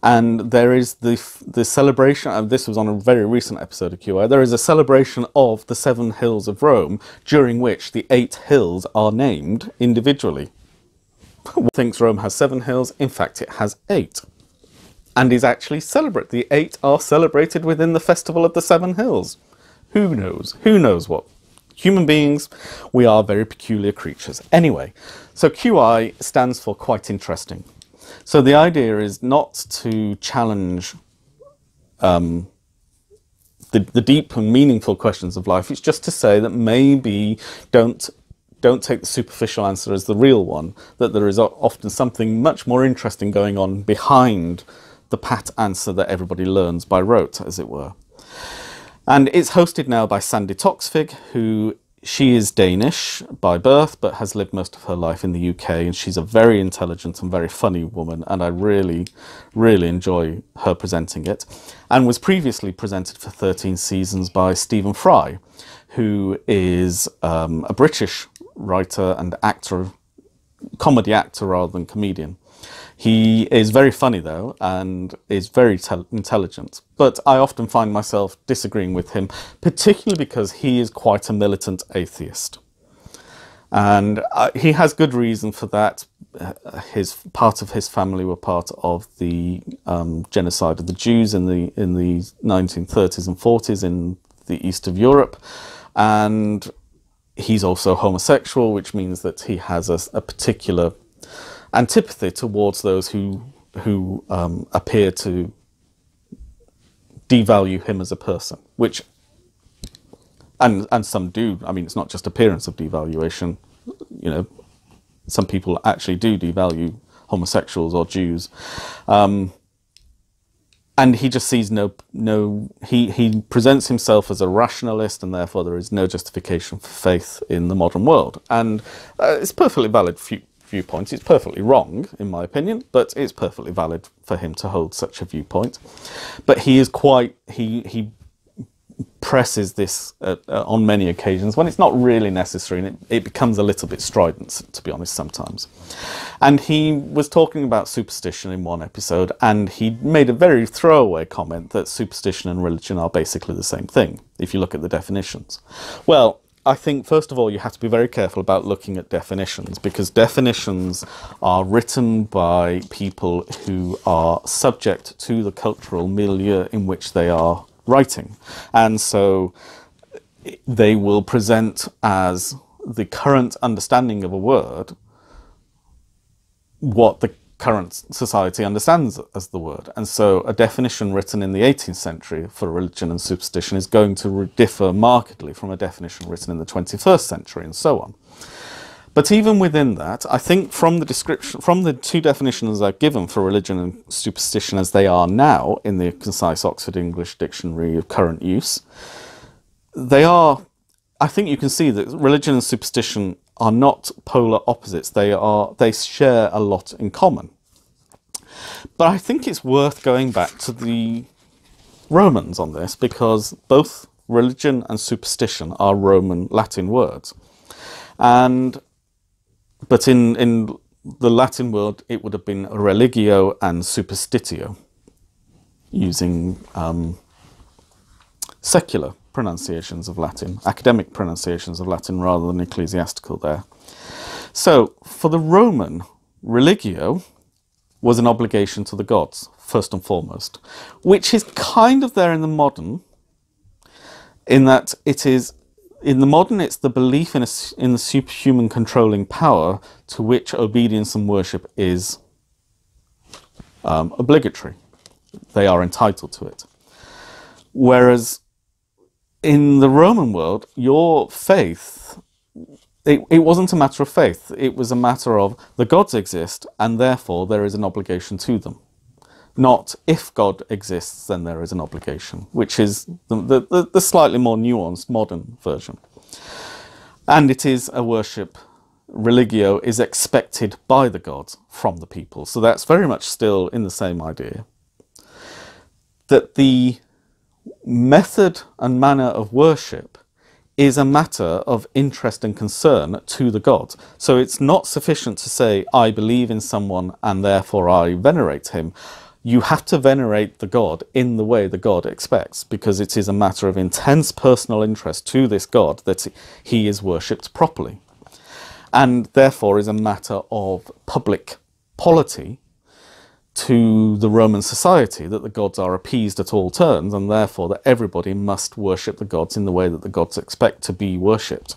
And there is the celebration, and this was on a very recent episode of QI, there is a celebration of the 7 hills of Rome, during which the 8 hills are named individually. One thinks Rome has 7 hills, in fact it has 8. And is actually celebrated. The 8 are celebrated within the festival of the 7 hills. Who knows? Who knows what? Human beings, we are very peculiar creatures. Anyway, so QI stands for quite interesting. So the idea is not to challenge the deep and meaningful questions of life. It's just to say that maybe don't take the superficial answer as the real one, that there is often something much more interesting going on behind the pat answer that everybody learns by rote, as it were. And it's hosted now by Sandy Toksvig, who she is Danish by birth, but has lived most of her life in the UK, and she's a very intelligent and very funny woman, and I really, really enjoy her presenting it, and was previously presented for 13 seasons by Stephen Fry, who is a British writer and actor, comedy actor rather than comedian. He is very funny though, and is very intelligent, but I often find myself disagreeing with him, particularly because he is quite a militant atheist. And he has good reason for that. Part of his family were part of the genocide of the Jews in the 1930s and 40s in the east of Europe, and he's also homosexual, which means that he has a particular antipathy towards those who appear to devalue him as a person, which, and some do. I mean, it's not just appearance of devaluation. You know, some people actually do devalue homosexuals or Jews, and he just sees he presents himself as a rationalist, and therefore there is no justification for faith in the modern world. And it's a perfectly valid viewpoint. It's perfectly wrong, in my opinion, but it's perfectly valid for him to hold such a viewpoint. But he is he presses this on many occasions when it's not really necessary, and it becomes a little bit strident, to be honest, sometimes. And he was talking about superstition in one episode, and he made a very throwaway comment that superstition and religion are basically the same thing, if you look at the definitions. Well, I think, first of all, you have to be very careful about looking at definitions, because definitions are written by people who are subject to the cultural milieu in which they are writing. And so they will present as the current understanding of a word what the current society understands as the word. And so a definition written in the 18th century for religion and superstition is going to differ markedly from a definition written in the 21st century, and so on. But even within that, I think from the description, from the 2 definitions I've given for religion and superstition as they are now in the Concise Oxford English Dictionary of current use, I think you can see that religion and superstition are not polar opposites. They share a lot in common. But I think it's worth going back to the Romans on this, because both religion and superstition are Roman Latin words. But in the Latin world, it would have been religio and superstitio. using secular pronunciations of Latin, academic pronunciations of Latin rather than ecclesiastical there. So for the Roman, religio was an obligation to the gods, first and foremost, which is kind of there in the modern, in that it is, in the modern, it's the belief in the superhuman controlling power to which obedience and worship is obligatory. They are entitled to it. Whereas in the Roman world, your faith, it wasn't a matter of faith. It was a matter of the gods exist and therefore there is an obligation to them. Not if God exists, then there is an obligation, which is the slightly more nuanced modern version. And it is a worship, religio is expected by the gods from the people. So that's very much still in the same idea. That the method and manner of worship is a matter of interest and concern to the gods. So it's not sufficient to say, I believe in someone and therefore I venerate him. You have to venerate the god in the way the god expects, because it is a matter of intense personal interest to this god that he is worshipped properly. And therefore is a matter of public polity to the Roman society, that the gods are appeased at all turns, and therefore that everybody must worship the gods in the way that the gods expect to be worshipped.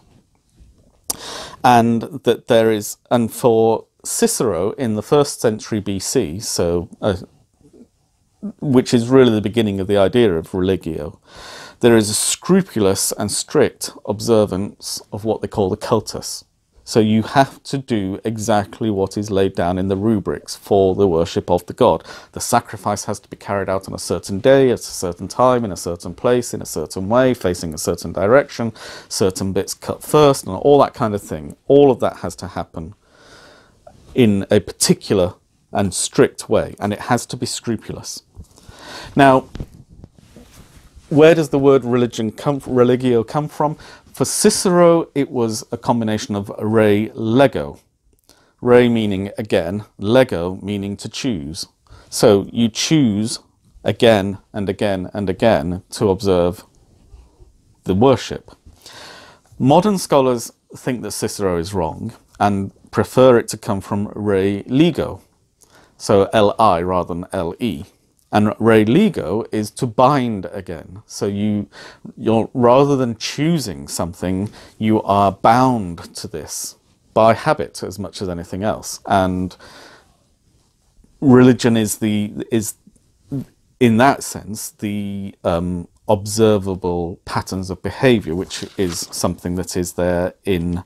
And that there is, and for Cicero in the 1st century BC, so which is really the beginning of the idea of religio, there is a scrupulous and strict observance of what they call the cultus. So you have to do exactly what is laid down in the rubrics for the worship of the god. The sacrifice has to be carried out on a certain day, at a certain time, in a certain place, in a certain way, facing a certain direction, certain bits cut first, and all that kind of thing. All of that has to happen in a particular and strict way, and it has to be scrupulous. Now, where does the word religio come from? For Cicero, it was a combination of re lego. Re meaning again, lego meaning to choose. So you choose again and again and again to observe the worship. Modern scholars think that Cicero is wrong and prefer it to come from re lego. So L-I rather than L-E. And re lego is to bind again. So you're rather than choosing something, you are bound to this by habit as much as anything else. And religion is in that sense the observable patterns of behavior, which is something that is there in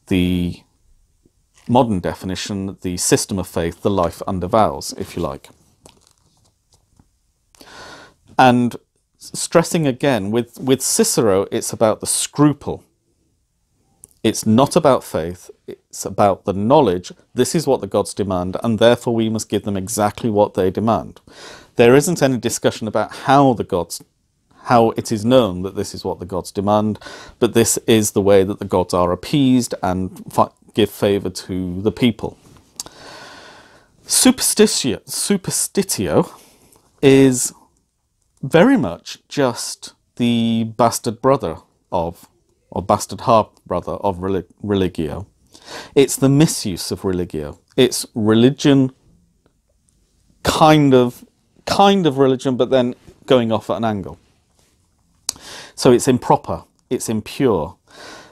the modern definition, the system of faith, the life under vows, if you like. And stressing again, with Cicero, it's about the scruple. It's not about faith, it's about the knowledge, this is what the gods demand, and therefore we must give them exactly what they demand. There isn't any discussion about how it is known that this is what the gods demand, but this is the way that the gods are appeased and give favour to the people. Superstitio is very much just the bastard brother of, or bastard half-brother of religio. It's the misuse of religio. It's religion, kind of religion, but then going off at an angle. So it's improper, it's impure.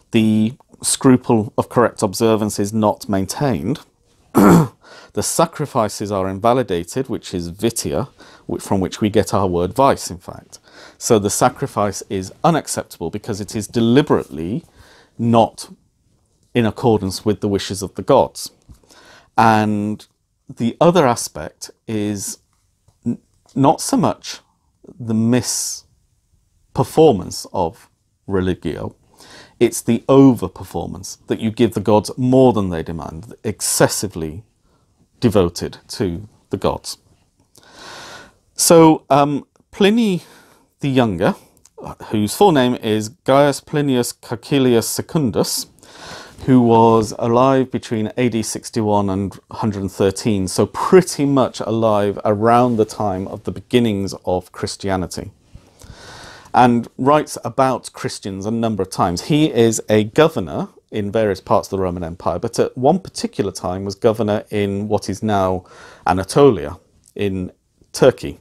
The scruple of correct observance is not maintained. The sacrifices are invalidated, which is vitia, from which we get our word vice, in fact. So the sacrifice is unacceptable because it is deliberately not in accordance with the wishes of the gods. And the other aspect is not so much the misperformance of religio, it's the over-performance, that you give the gods more than they demand, excessively devoted to the gods. So Pliny the Younger, whose full name is Gaius Plinius Caecilius Secundus, who was alive between AD 61 and 113, so pretty much alive around the time of the beginnings of Christianity, and writes about Christians a number of times. He is a governor in various parts of the Roman Empire, but at one particular time was governor in what is now Anatolia in Turkey,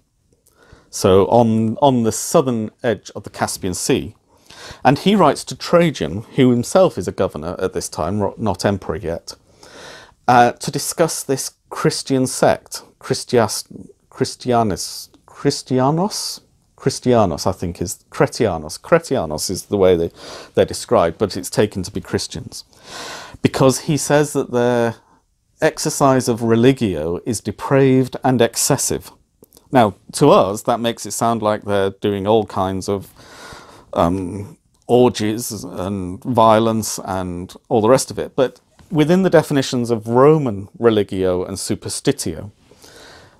so on the southern edge of the Caspian Sea. And he writes to Trajan, who himself is a governor at this time, not emperor yet, to discuss this Christian sect, Christianos, I think is Cretianos is the way they're described, but it's taken to be Christians, because he says that their exercise of religio is depraved and excessive. Now, to us, that makes it sound like they're doing all kinds of orgies and violence and all the rest of it. But within the definitions of Roman religio and superstitio,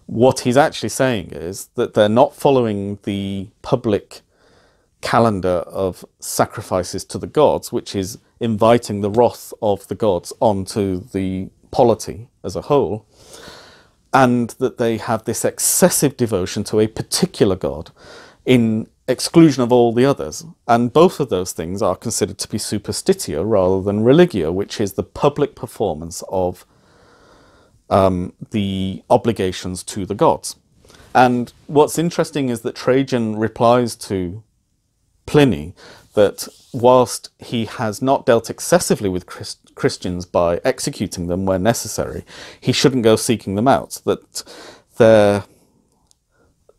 what he's actually saying is that they're not following the public calendar of sacrifices to the gods, which is inviting the wrath of the gods onto the polity as a whole, and that they have this excessive devotion to a particular god in exclusion of all the others. And both of those things are considered to be superstitio rather than religio, which is the public performance of the obligations to the gods. And what's interesting is that Trajan replies to Pliny that whilst he has not dealt excessively with Christians by executing them where necessary, he shouldn't go seeking them out, that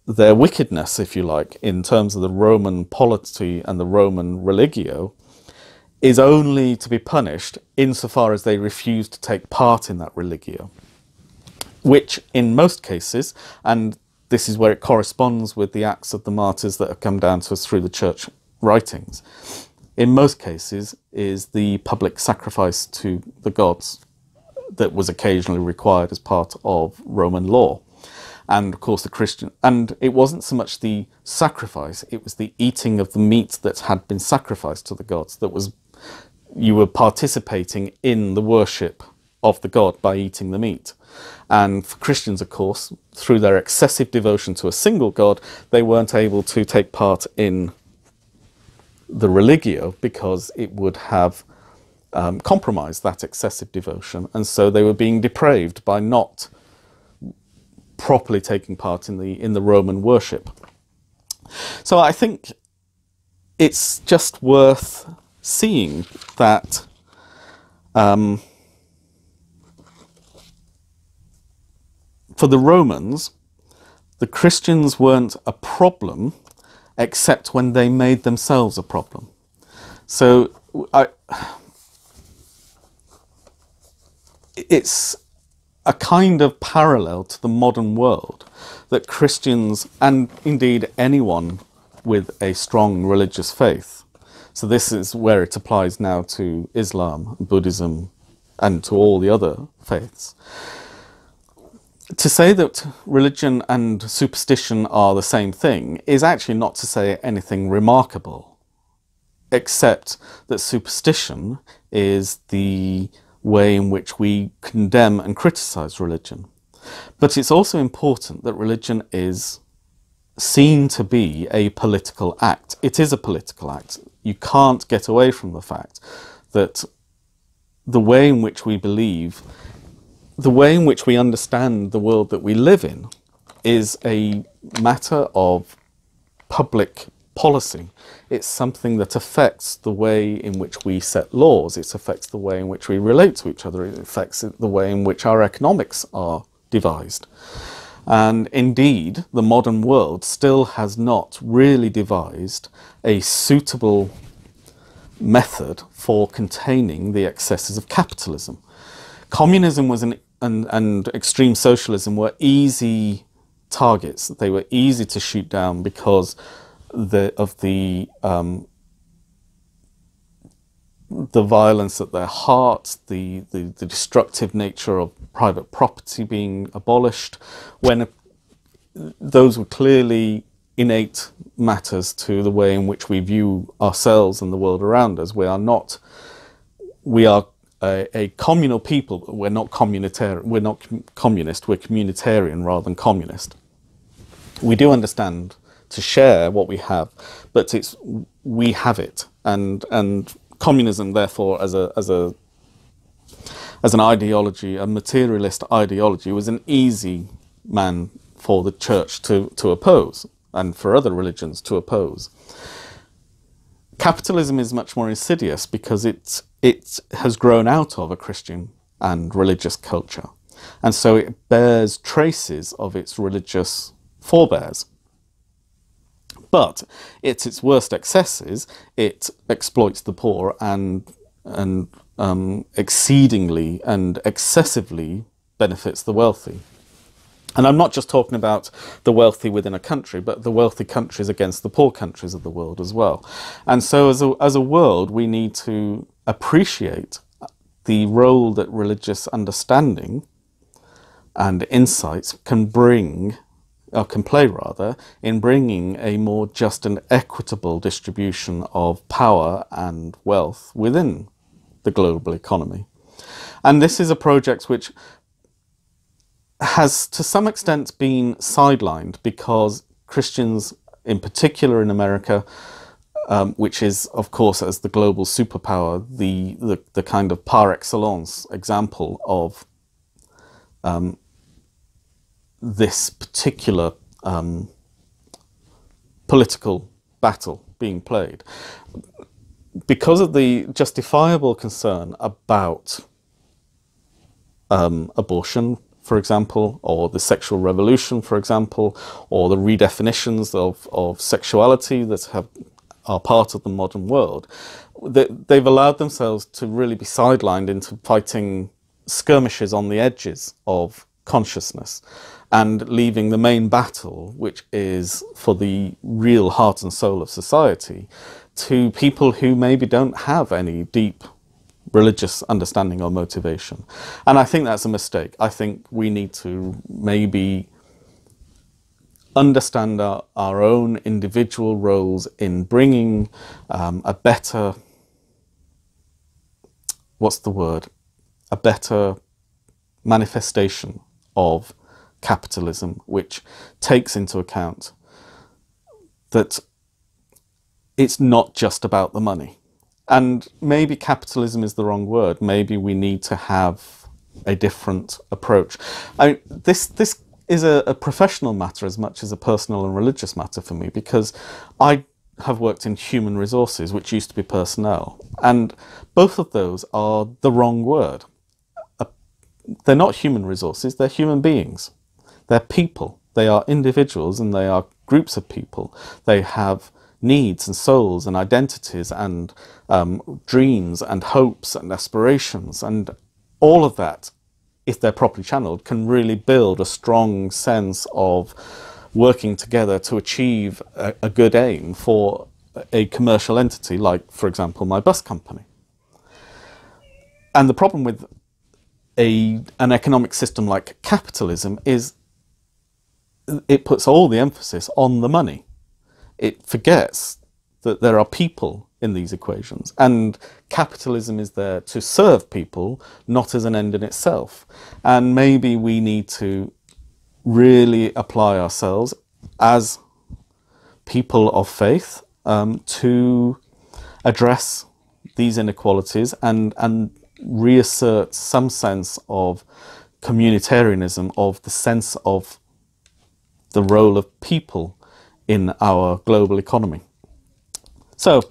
their wickedness, if you like, in terms of the Roman polity and the Roman religio, is only to be punished insofar as they refuse to take part in that religio, which in most cases, and this is where it corresponds with the Acts of the Martyrs that have come down to us through the church writings, in most cases is the public sacrifice to the gods that was occasionally required as part of Roman law. And of course the Christian, and it wasn't so much the sacrifice, it was the eating of the meat that had been sacrificed to the gods that was, you were participating in the worship of the god by eating the meat. And for Christians, of course, through their excessive devotion to a single god, they weren't able to take part in the religio because it would have compromised that excessive devotion. And so they were being depraved by not properly taking part in the Roman worship. So I think it's just worth seeing that for the Romans, the Christians weren't a problem except when they made themselves a problem. So it's a kind of parallel to the modern world that Christians, and indeed anyone with a strong religious faith, so this is where it applies now to Islam, Buddhism, and to all the other faiths. To say that religion and superstition are the same thing is actually not to say anything remarkable, except that superstition is the way in which we condemn and criticize religion. But it's also important that religion is seen to be a political act. It is a political act. You can't get away from the fact that the way in which we believe, the way in which we understand the world that we live in, is a matter of public policy. It's something that affects the way in which we set laws. It affects the way in which we relate to each other. It affects the way in which our economics are devised. And indeed, the modern world still has not really devised a suitable method for containing the excesses of capitalism. Communism was and extreme socialism were easy targets. They were easy to shoot down because of the violence at their heart, the destructive nature of private property being abolished, when those were clearly innate matters to the way in which we view ourselves and the world around us. We are a communal people. We're not communitarian. We're not communist. We're communitarian rather than communist. We do understand to share what we have, but it's we have it, and communism, therefore, as an ideology, a materialist ideology, was an easy man for the church to oppose, and for other religions to oppose. Capitalism is much more insidious because it has grown out of a Christian and religious culture, and so it bears traces of its religious forebears. But its worst excesses, it exploits the poor and exceedingly and excessively benefits the wealthy. And I'm not just talking about the wealthy within a country, but the wealthy countries against the poor countries of the world as well. And so as a world, we need to appreciate the role that religious understanding and insights can bring, or can play rather, in bringing a more just and equitable distribution of power and wealth within the global economy. And this is a project which has to some extent been sidelined because Christians, in particular in America, which is, of course, as the global superpower, the kind of par excellence example of this particular political battle being played. Because of the justifiable concern about abortion, for example, or the sexual revolution, for example, or the redefinitions of sexuality that are part of the modern world, they've allowed themselves to really be sidelined into fighting skirmishes on the edges of consciousness and leaving the main battle, which is for the real heart and soul of society, to people who maybe don't have any deep religious understanding or motivation. And I think that's a mistake. I think we need to maybe understand our own individual roles in bringing a better, a better manifestation of capitalism, which takes into account that it's not just about the money. And maybe capitalism is the wrong word. Maybe we need to have a different approach. This is a professional matter as much as a personal and religious matter for me, because I have worked in human resources, which used to be personnel, and both of those are the wrong word. They're not human resources, they're human beings. They're people. They are individuals, and they are groups of people. They have needs and souls and identities and dreams and hopes and aspirations, and all of that, if they're properly channeled, can really build a strong sense of working together to achieve a good aim for a commercial entity like, for example, my bus company. And the problem with an economic system like capitalism is it puts all the emphasis on the money. It forgets that there are people in these equations, and capitalism is there to serve people, not as an end in itself. And maybe we need to really apply ourselves as people of faith to address these inequalities and reassert some sense of communitarianism, of the sense of the role of people in our global economy. So,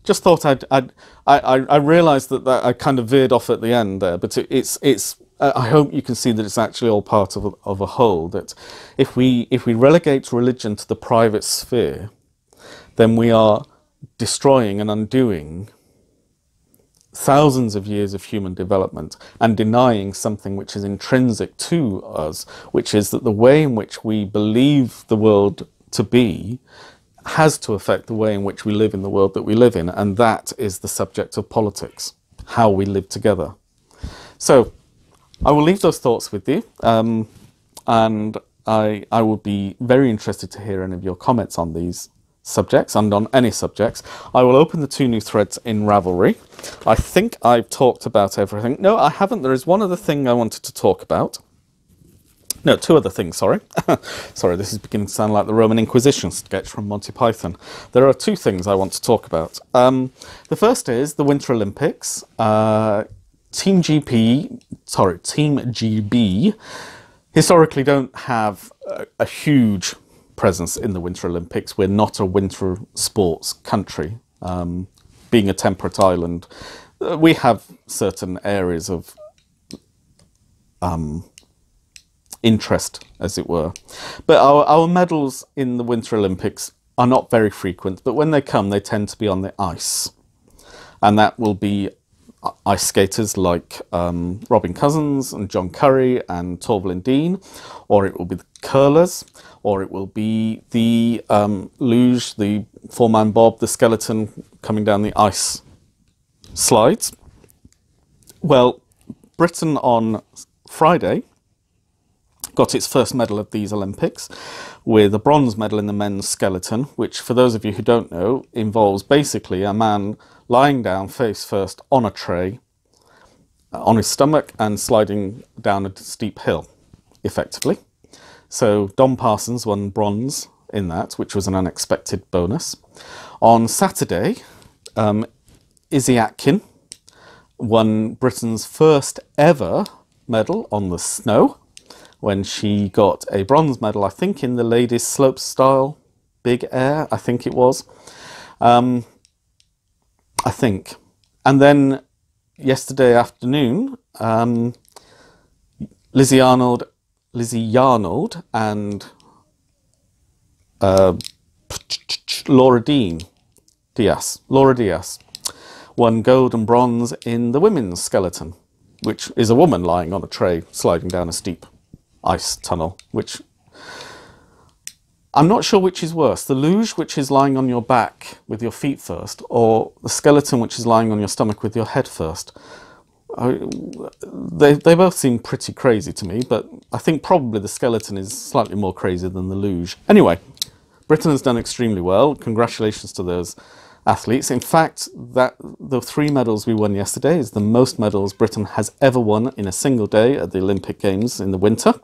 just thought I realised that I kind of veered off at the end there, but it's I hope you can see that it's actually all part of a whole. That if we relegate religion to the private sphere, then we are destroying and undoing thousands of years of human development and denying something which is intrinsic to us, which is that the way in which we believe the world to be has to affect the way in which we live in the world that we live in, and that is the subject of politics, how we live together. So I will leave those thoughts with you, and I would be very interested to hear any of your comments on these subjects and on any subjects. I will open the 2 new threads in Ravelry. I think I've talked about everything. No, I haven't. There is one other thing I wanted to talk about. No, 2 other things, sorry. Sorry, this is beginning to sound like the Roman Inquisition sketch from Monty Python. There are 2 things I want to talk about. The first is the Winter Olympics. Team GB historically don't have a huge presence in the Winter Olympics. We're not a winter sports country. Being a temperate island, we have certain areas of interest, as it were. But our medals in the Winter Olympics are not very frequent, but when they come, they tend to be on the ice. And that will be ice skaters like Robin Cousins and John Curry and Torvill Dean, or it will be the curlers, or it will be the luge, the 4-man bob, the skeleton coming down the ice slides. Well, Britain on Friday got its first medal of these Olympics with a bronze medal in the men's skeleton, which, for those of you who don't know, involves basically a man lying down face first on a tray, on his stomach, and sliding down a steep hill, effectively. So Don Parsons won bronze in that, which was an unexpected bonus. On Saturday, Izzy Atkin won Britain's first ever medal on the snow, when she got a bronze medal, I think, in the ladies' slopestyle big air, I think it was. I think. And then yesterday afternoon, Lizzie Yarnold and Laura Diaz won gold and bronze in the women's skeleton, which is a woman lying on a tray sliding down a steep ice tunnel, which I'm not sure which is worse, the luge, which is lying on your back with your feet first, or the skeleton, which is lying on your stomach with your head first. They both seem pretty crazy to me, but I think probably the skeleton is slightly more crazy than the luge. Anyway, Britain has done extremely well. Congratulations to those athletes. In fact, the 3 medals we won yesterday is the most medals Britain has ever won in a single day at the Olympic Games in the winter,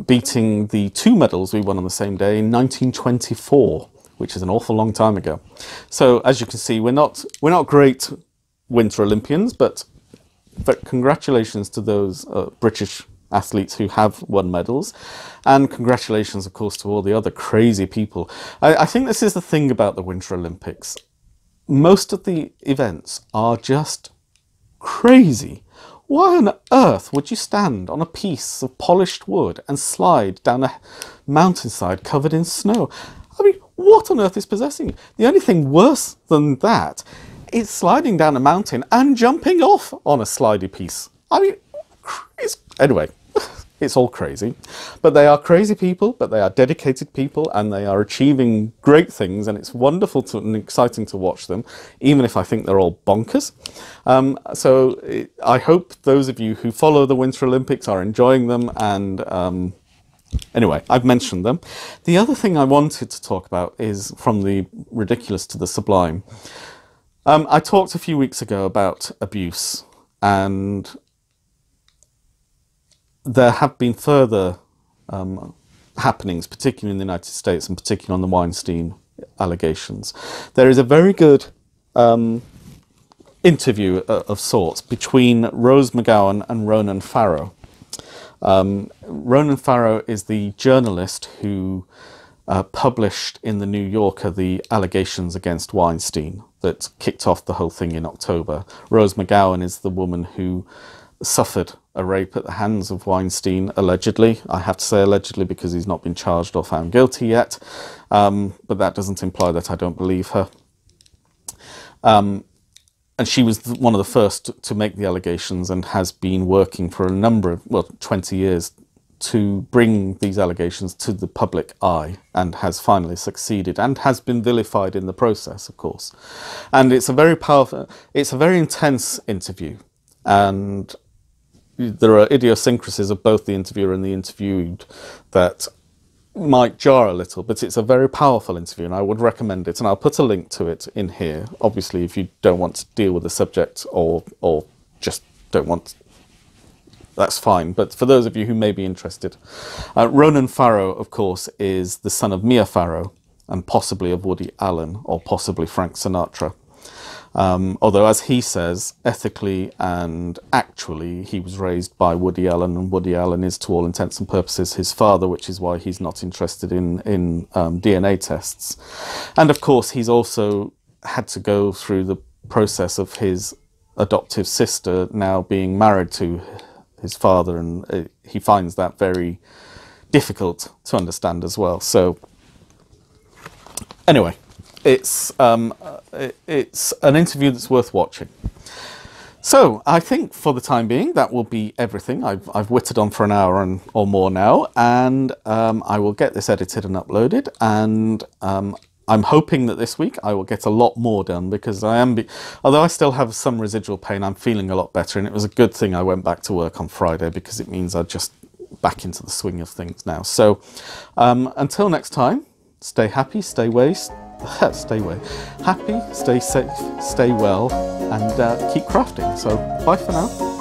beating the 2 medals we won on the same day in 1924, which is an awful long time ago. So as you can see, we're not great Winter Olympians, but congratulations to those British athletes who have won medals, and congratulations, of course, to all the other crazy people. I think this is the thing about the Winter Olympics. Most of the events are just crazy. Why on earth would you stand on a piece of polished wood and slide down a mountainside covered in snow? I mean, what on earth is possessing you? The only thing worse than that is sliding down a mountain and jumping off on a slidey piece. I mean, anyway, it's all crazy. But they are crazy people, but they are dedicated people, and they are achieving great things, and it's wonderful and exciting to watch them, even if I think they're all bonkers. I hope those of you who follow the Winter Olympics are enjoying them, and anyway, I've mentioned them. The other thing I wanted to talk about is from the ridiculous to the sublime. I talked a few weeks ago about abuse, and there have been further happenings, particularly in the United States and particularly on the Weinstein allegations. There is a very good interview of sorts between Rose McGowan and Ronan Farrow. Ronan Farrow is the journalist who published in the New Yorker the allegations against Weinstein that kicked off the whole thing in October. Rose McGowan is the woman who suffered a rape at the hands of Weinstein, allegedly. I have to say allegedly because he's not been charged or found guilty yet, but that doesn't imply that I don't believe her. And she was one of the first to make the allegations and has been working for a number of, 20 years to bring these allegations to the public eye, and has finally succeeded and has been vilified in the process, of course. And it's a very powerful, it's a very intense interview, and there are idiosyncrasies of both the interviewer and the interviewed that might jar a little, but it's a very powerful interview and I would recommend it, and I'll put a link to it in here. Obviously, if you don't want to deal with the subject or just don't want, that's fine, but for those of you who may be interested, Ronan Farrow, of course, is the son of Mia Farrow and possibly of Woody Allen or possibly Frank Sinatra. Although, as he says, ethically and actually, he was raised by Woody Allen, and Woody Allen is, to all intents and purposes, his father, which is why he's not interested in DNA tests. And of course, he's also had to go through the process of his adoptive sister now being married to his father, and he finds that very difficult to understand as well. So, anyway. It's an interview that's worth watching. So I think for the time being that will be everything. I've whittled on for an hour or more now, and I will get this edited and uploaded, and I'm hoping that this week I will get a lot more done, because although I still have some residual pain, I'm feeling a lot better, and it was a good thing I went back to work on Friday, because it means I'm just back into the swing of things now. So until next time, stay happy, stay happy, stay safe, stay well, and keep crafting. So bye for now.